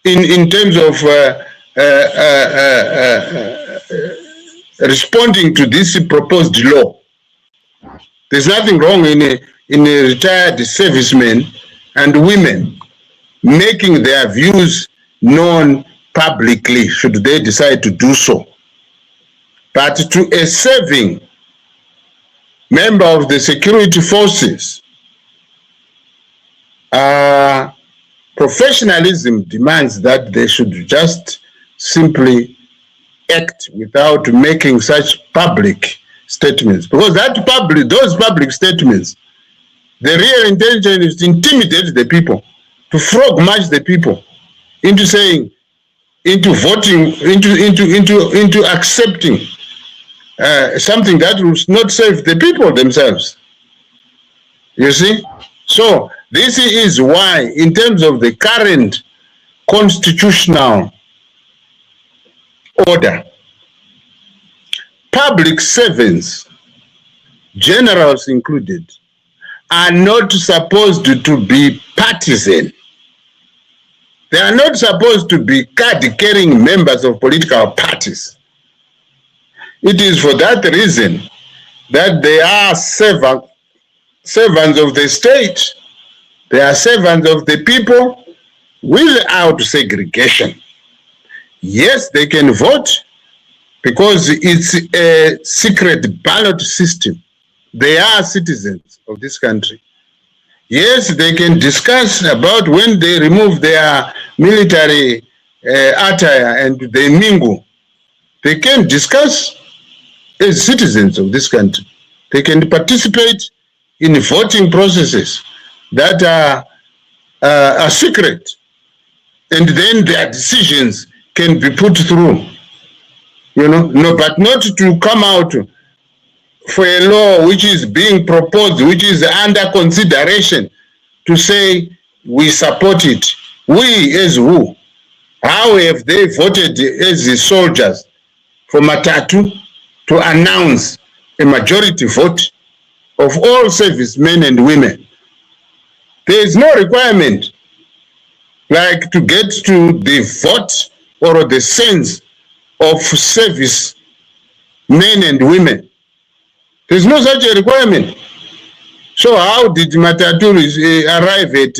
in terms of responding to this proposed law. There's nothing wrong in a retired servicemen and women making their views known publicly, should they decide to do so. But to a serving member of the security forces, professionalism demands that they should just simply act without making such public statements. Because those public statements, the real intention is to intimidate the people, to frog march the people into saying, into voting, into accepting something that will not serve the people themselves. You see? So this is why, in terms of the current constitutional order, public servants, generals included, are not supposed to be partisan. They are not supposed to be card-carrying members of political parties. It is for that reason that they are servants of the state, they are servants of the people without segregation. Yes, they can vote because it's a secret ballot system. They are citizens of this country. Yes, they can discuss about when they remove their military attire and they mingle. They can discuss as citizens of this country. They can participate in voting processes that are secret, and then their decisions can be put through. You know, no, but not to come out for a law which is being proposed, which is under consideration, to say we support it. We as who? How have they voted as the soldiers for Matu to announce a majority vote of all servicemen and women? There is no requirement like to get to the vote or the sense of service men and women. There's no such a requirement. So how did Matu arrive at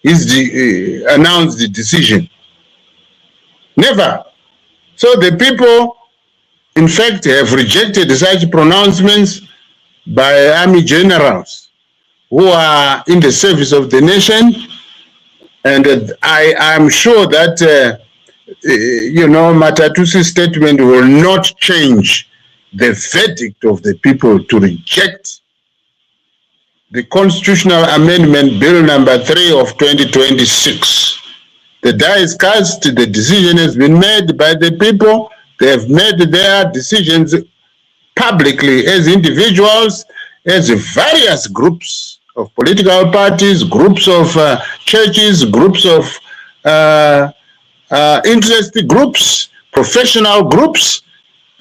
his announced decision? Never. So the people, in fact, have rejected such pronouncements by army generals who are in the service of the nation. And I am sure that, Matatu's statement will not change the verdict of the people to reject the Constitutional Amendment Bill number 3 of 2026. The die is cast, the decision has been made by the people. They have made their decisions publicly as individuals, as various groups of political parties, groups of churches, groups of interest groups, professional groups,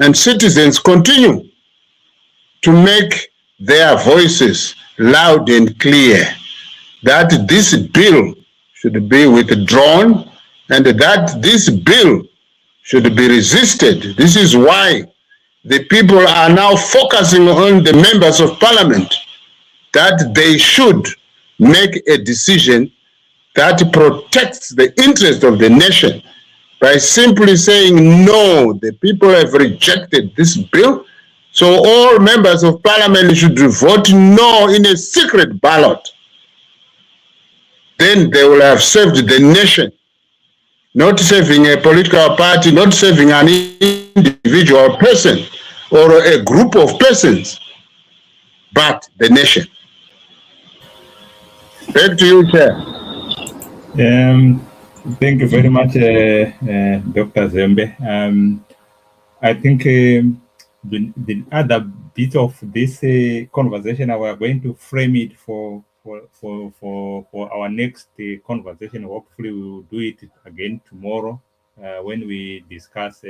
and citizens continue to make their voices loud and clear that this bill should be withdrawn and that this bill should be resisted. This is why the people are now focusing on the members of parliament, that they should make a decision that protects the interest of the nation by simply saying, no, the people have rejected this bill, so all members of parliament should vote no in a secret ballot. Then they will have served the nation, not serving a political party, not serving an individual person or a group of persons, but the nation. Back to you, Chair. Thank you very much, Dr. Zembe. I think the other bit of this conversation, we are going to frame it for our next conversation. Hopefully, we will do it again tomorrow when we discuss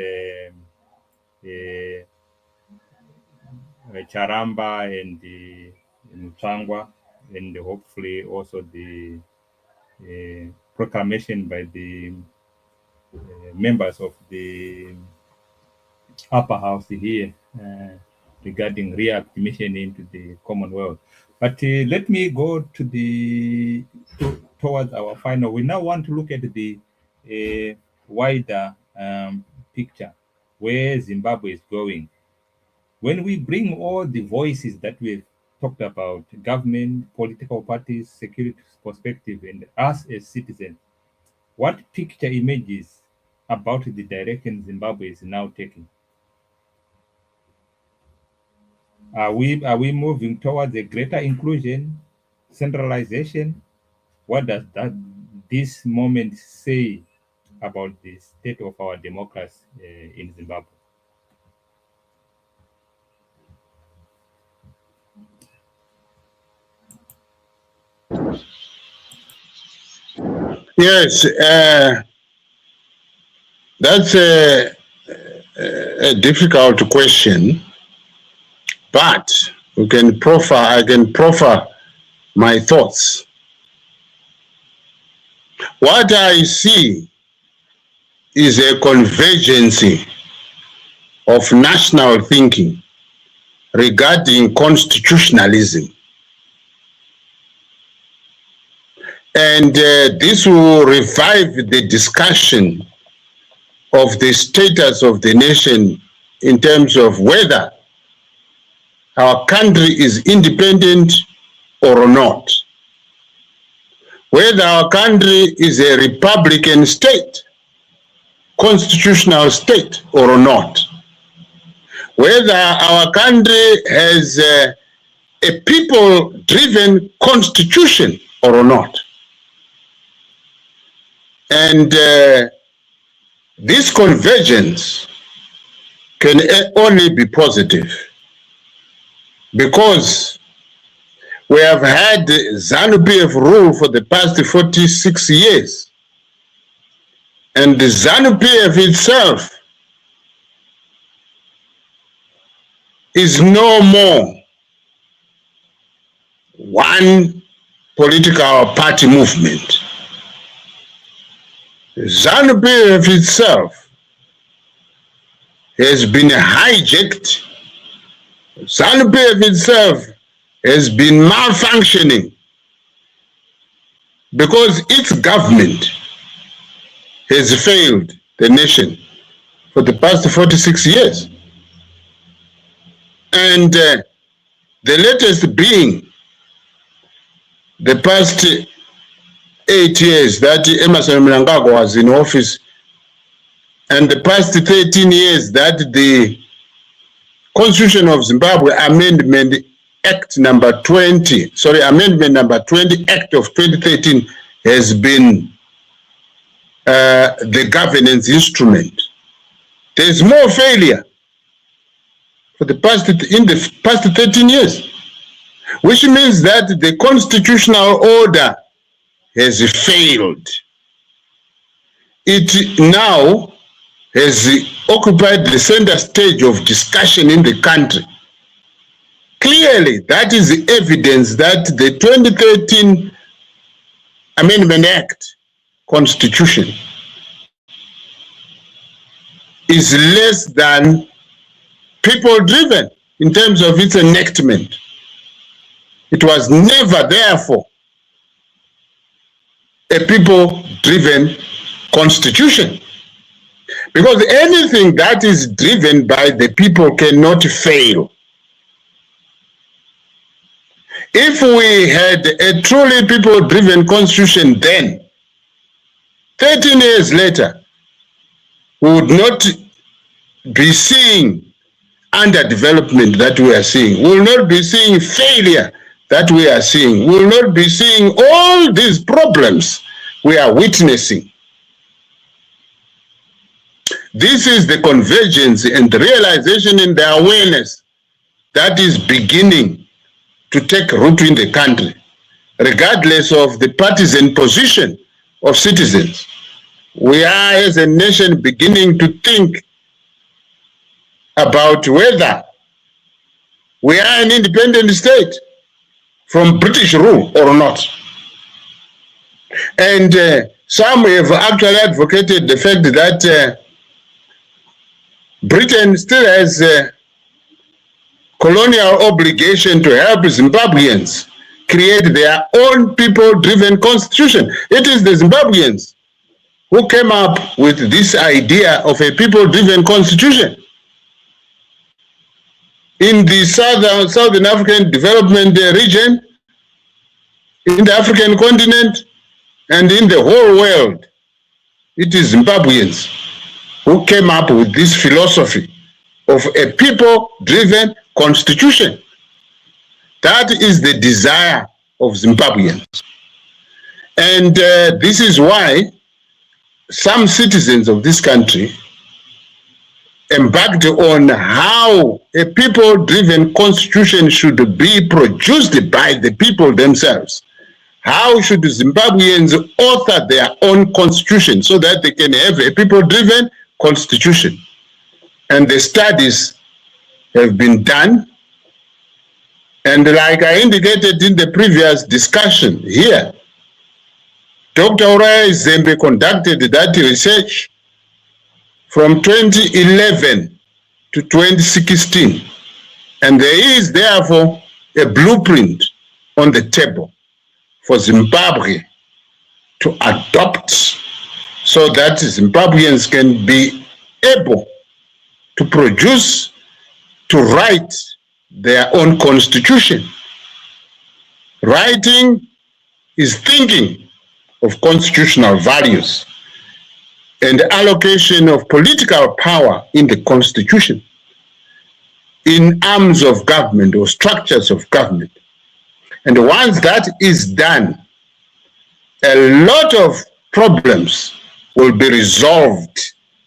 Charamba and the Mutangwa, and hopefully also the proclamation by the members of the upper house here regarding readmission into the Commonwealth. But let me go to towards our final. We now want to look at the wider picture where Zimbabwe is going. When we bring all the voices that we've talked about, government, political parties, security perspective, and us as citizens, what picture emerges about the direction Zimbabwe is now taking? Are we moving towards a greater inclusion, centralization? What does this moment say about the state of our democracy in Zimbabwe? Yes, that's a difficult question, but I can proffer my thoughts. What I see is a convergence of national thinking regarding constitutionalism. And this will revive the discussion of the status of the nation in terms of whether our country is independent or not, whether our country is a republican state, constitutional state or not, whether our country has a people-driven constitution or not. And this convergence can only be positive because we have had ZANU-PF rule for the past 46 years. And the ZANU-PF itself is no more one political party movement. ZANU-PF itself has been hijacked. ZANU-PF itself has been malfunctioning because its government has failed the nation for the past 46 years. And the latest being the past 8 years that Emerson Mnangagwa was in office, and the past 13 years that the Constitution of Zimbabwe Amendment number 20 Act of 2013 has been the governance instrument. There's more failure in the past 13 years, which means that the constitutional order has failed. It now has occupied the center stage of discussion in the country. Clearly, that is evidence that the 2013 Amendment Act Constitution is less than people-driven in terms of its enactment. It was never, therefore, a people-driven constitution. Because anything that is driven by the people cannot fail. If we had a truly people-driven constitution then, 13 years later, we would not be seeing underdevelopment that we are seeing. We will not be seeing failure that we are seeing. We will not be seeing all these problems we are witnessing. This is the convergence and the realization and the awareness that is beginning to take root in the country, regardless of the partisan position of citizens. We are, as a nation, beginning to think about whether we are an independent state from British rule or not. And some have actually advocated the fact that Britain still has a colonial obligation to help Zimbabweans create their own people-driven constitution. It is the Zimbabweans who came up with this idea of a people-driven constitution. In the Southern African Development Region, in the African continent, and in the whole world, it is Zimbabweans who came up with this philosophy of a people-driven constitution. That is the desire of Zimbabweans. And this is why some citizens of this country embarked on how a people-driven constitution should be produced by the people themselves. How should Zimbabweans author their own constitution so that they can have a people-driven constitution? And the studies have been done. And like I indicated in the previous discussion here, Dr. Zembe conducted that research from 2011 to 2016. And there is therefore a blueprint on the table for Zimbabwe to adopt so that Zimbabweans can be able to produce, to write their own constitution. Writing is thinking of constitutional values and allocation of political power in the constitution, in arms of government or structures of government. And once that is done, a lot of problems will be resolved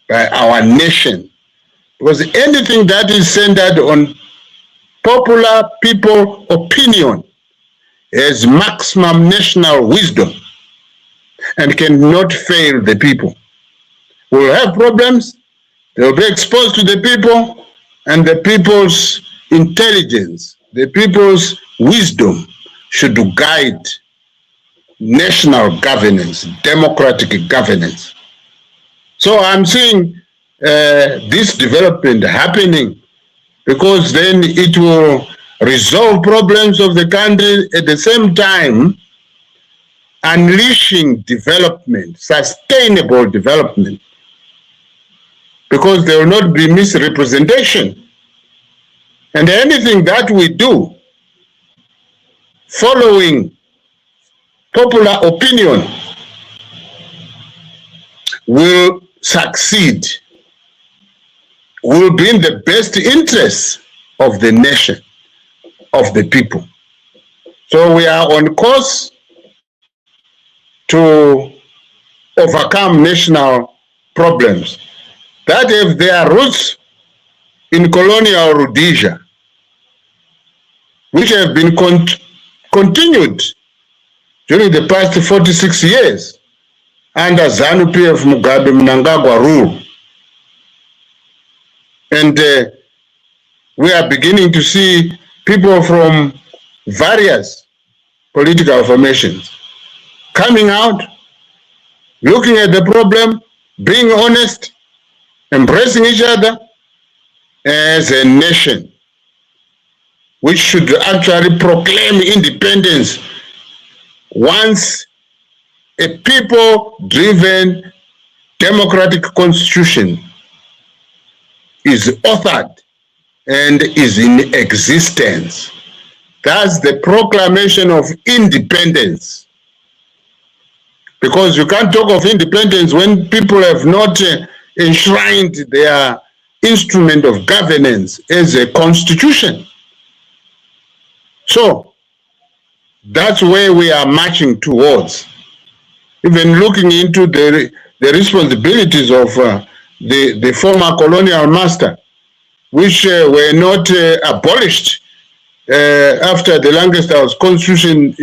by our nation. Because anything that is centered on popular people opinion has maximum national wisdom and cannot fail the people. We'll have problems, they'll be exposed to the people, and the people's intelligence, the people's wisdom should guide national governance, democratic governance. So I'm seeing this development happening because then it will resolve problems of the country, at the same time unleashing development, sustainable development, because there will not be misrepresentation. And anything that we do following popular opinion will succeed, will be in the best interests of the nation, of the people. So we are on course to overcome national problems that have their roots in colonial rhodesia, which have been continued during the past 46 years under ZANU-PF Mugabe Mnangagwa rule. And we are beginning to see people from various political formations coming out, looking at the problem, being honest, embracing each other as a nation, which should actually proclaim independence once a people-driven democratic constitution is authored and is in existence. That's the proclamation of independence. Because you can't talk of independence when people have not enshrined their instrument of governance as a constitution. So that's where we are marching towards. Even looking into the responsibilities of the former colonial master, which were not abolished after the Lancaster's constitution.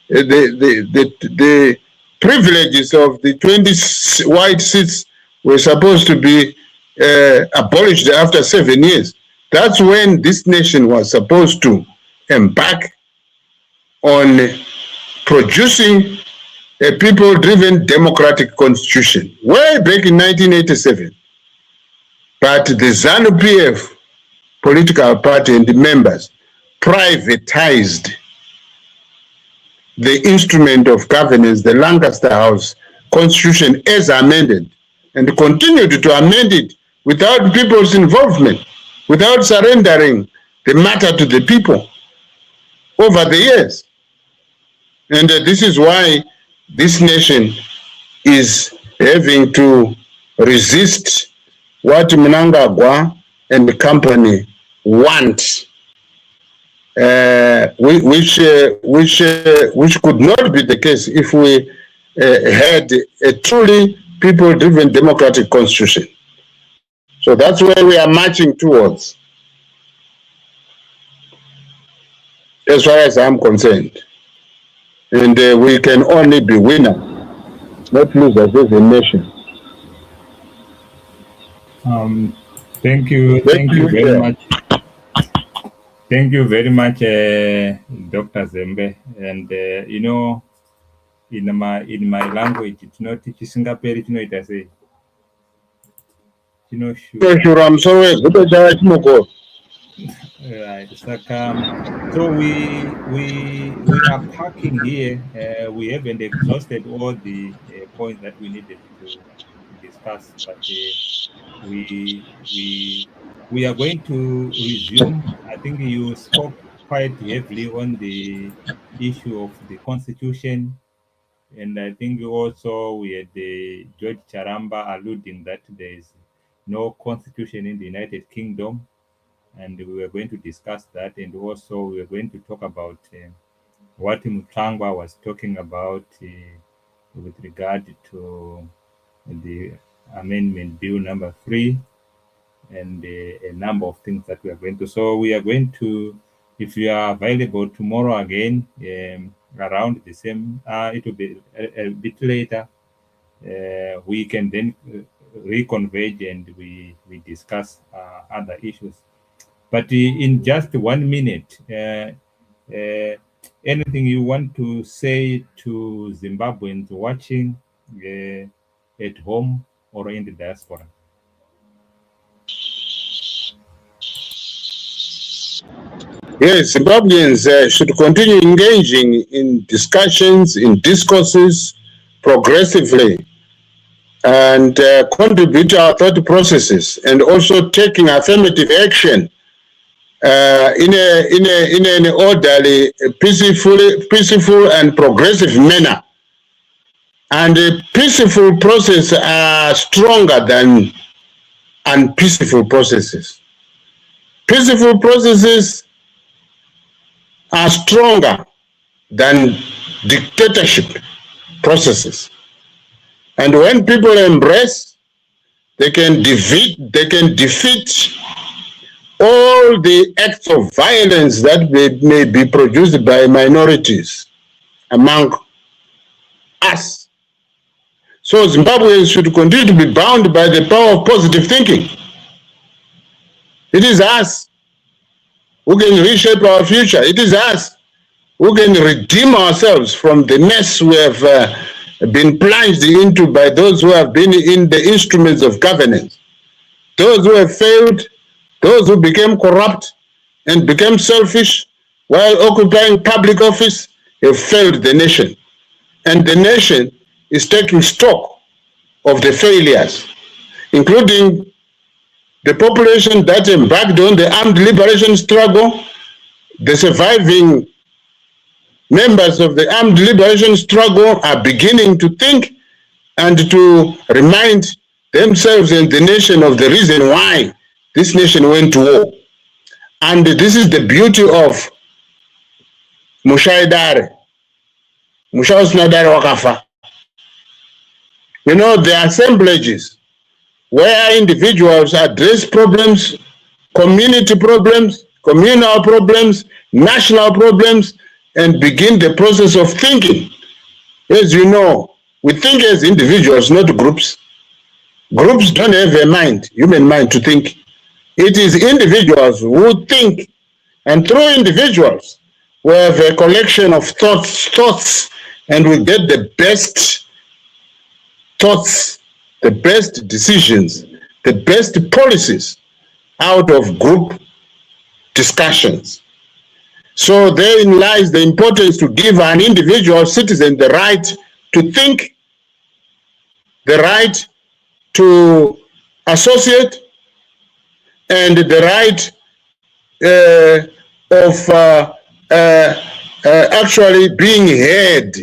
The privileges of the 20 white seats were supposed to be abolished after 7 years. That's when this nation was supposed to embark on producing a people-driven democratic constitution. Way back in 1987, But the ZANU-PF political party and the members privatized the instrument of governance, the Lancaster House Constitution as amended, and continued to amend it without people's involvement, without surrendering the matter to the people over the years. And this is why this nation is having to resist what Mnangagwa and the company want, which could not be the case if we had a truly people-driven democratic constitution. So that's where we are marching towards, as far as I'm concerned. And we can only be winners, not losers as a nation. Thank you very much. Thank you very much, Dr. Zembe. And you know, in my language, it's not Chisingapere, it's not I say. You know, sure, I'm sorry. Right. So we are parking here. We haven't exhausted all the points that we needed to discuss, but we are going to resume. I think you spoke quite heavily on the issue of the constitution, and I think also we had George Charamba alluding that there is no constitution in the United Kingdom. And we were going to discuss that, and also we were going to talk about what Mutlangwa was talking about with regard to the Amendment Bill number 3, and a number of things that we are going to. So we are going to, if you are available tomorrow again, around the same, it will be a bit later, we can then reconverge and we discuss other issues. But in just 1 minute, anything you want to say to Zimbabweans watching at home or in the diaspora? Yes, Zimbabweans should continue engaging in discussions, in discourses progressively, and contribute to our thought processes, and also taking affirmative action in an orderly, peaceful and progressive manner. And peaceful processes are stronger than unpeaceful processes. Peaceful processes are stronger than dictatorship processes. And when people embrace, they can defeat all the acts of violence that may be produced by minorities among us. So Zimbabweans should continue to be bound by the power of positive thinking. It is us who can reshape our future. It is us who can redeem ourselves from the mess we have been plunged into by those who have been in the instruments of governance. Those who have failed, those who became corrupt and became selfish while occupying public office have failed the nation. And the nation is taking stock of the failures, including the population that embarked on the armed liberation struggle, the surviving members of the armed liberation struggle are beginning to think and to remind themselves and the nation of the reason why this nation went to war. And this is the beauty of Mushaidare. Mushausnadare wakafa. You know, the assemblages where individuals address problems, community problems, communal problems, national problems, and begin the process of thinking. As you know, we think as individuals, not groups. Groups don't have a mind, human mind to think. It is individuals who think, and through individuals, we have a collection of thoughts, and we get the best thoughts, the best decisions, the best policies out of group discussions. So therein lies the importance to give an individual citizen the right to think, the right to associate, and the right of actually being heard.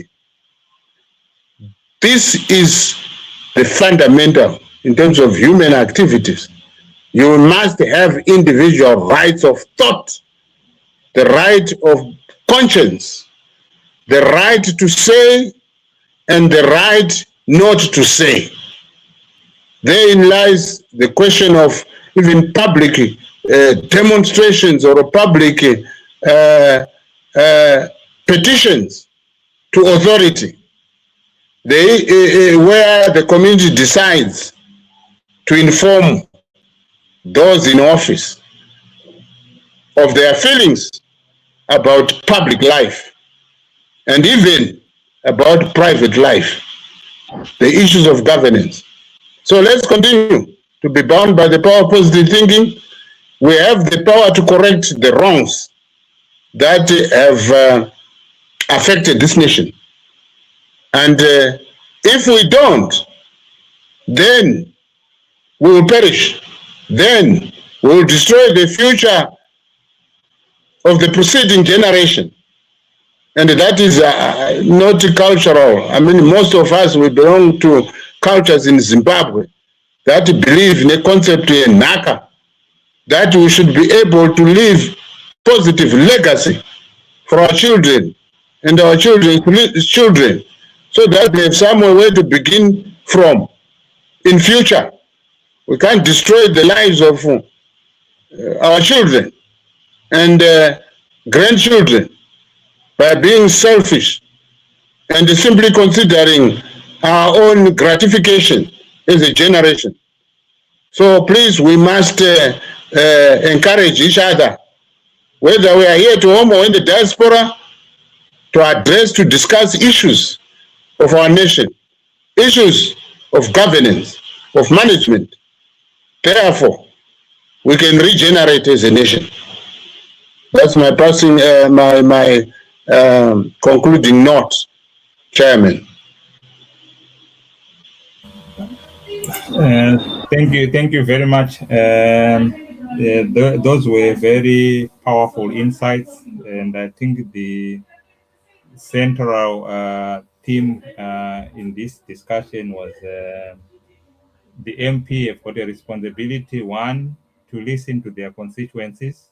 This is the fundamental in terms of human activities. You must have individual rights of thought, the right of conscience, the right to say, and the right not to say. Therein lies the question of even public demonstrations or public petitions to authority, where the community decides to inform those in office of their feelings about public life and even about private life, the issues of governance. So let's continue to be bound by the power of positive thinking. We have the power to correct the wrongs that have affected this nation. And if we don't, then we will perish. Then we will destroy the future of the preceding generation. And that is not cultural. I mean, most of us, we belong to cultures in Zimbabwe that believe in a concept in Naka, that we should be able to leave positive legacy for our children and our children's children, so that they have somewhere to begin from in future. We can't destroy the lives of our children and grandchildren by being selfish and simply considering our own gratification as a generation. So please, we must encourage each other, whether we are here to home or in the diaspora, to address, to discuss issues of our nation, issues of governance, of management. Therefore, we can regenerate as a nation. That's my passing, my concluding note, Chairman. Thank you very much. Those were very powerful insights, and I think the central theme in this discussion was the MP have got a responsibility, one, to listen to their constituencies,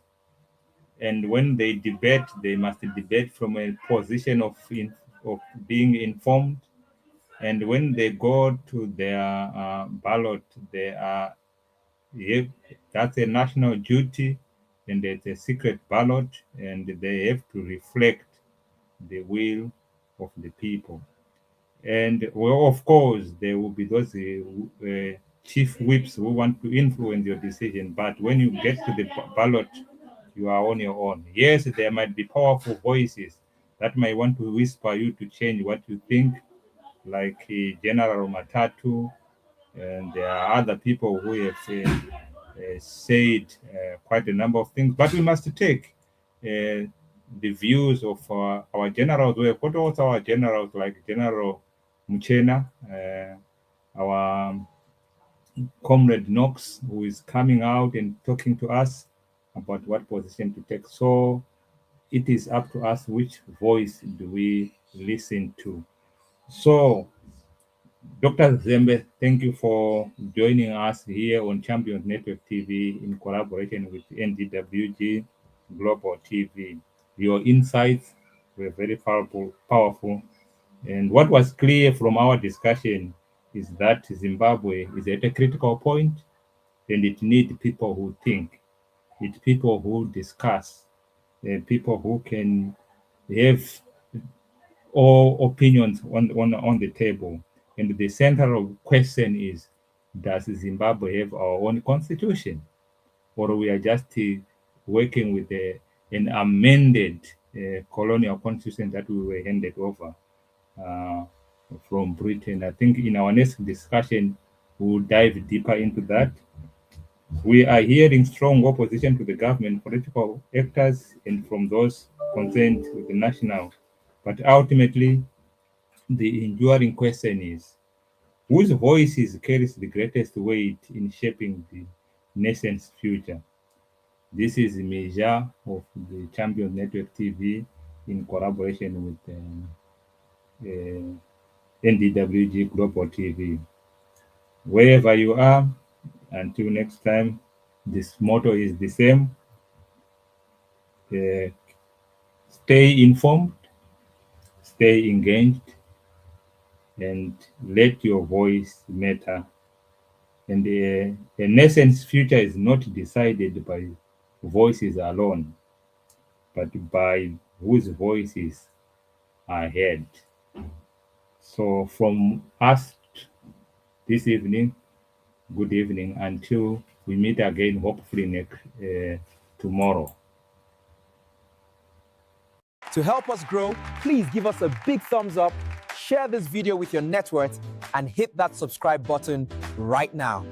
and when they debate, they must debate from a position of being informed. And when they go to their ballot, that's a national duty, and it's a secret ballot, and they have to reflect the will of the people. And well, of course, there will be those chief whips who want to influence your decision. But when you get to the ballot, you are on your own. Yes, there might be powerful voices that might want to whisper you to change what you think, like General Matu, and there are other people who have said quite a number of things. But we must take the views of our generals. We have got also our generals like General Muchena, our Comrade Knox, who is coming out and talking to us about what position to take. So it is up to us which voice do we listen to. So, Dr. Zembe, thank you for joining us here on Champions Network TV in collaboration with NDWG Global TV. Your insights were very powerful. And what was clear from our discussion is that Zimbabwe is at a critical point, and it needs people who think, it's people who discuss, people who can have all opinions on the table. And the central question is, does Zimbabwe have our own constitution? Or we are just working with an amended colonial constitution that we were handed over from Britain? I think in our next discussion, We'll dive deeper into that. We are hearing strong opposition to the government, political actors, and from those concerned with the national. But ultimately, the enduring question is, whose voices carries the greatest weight in shaping the nation's future? This is Meja of the Champions Network TV in collaboration with NDWG Global TV. Wherever you are, until next time, this motto is the same. Stay informed, stay engaged, and let your voice matter. And the nation's future is not decided by voices alone, but by whose voices are heard. So from us this evening, good evening until we meet again, hopefully tomorrow. To help us grow, please give us a big thumbs up, share this video with your network, and hit that subscribe button right now.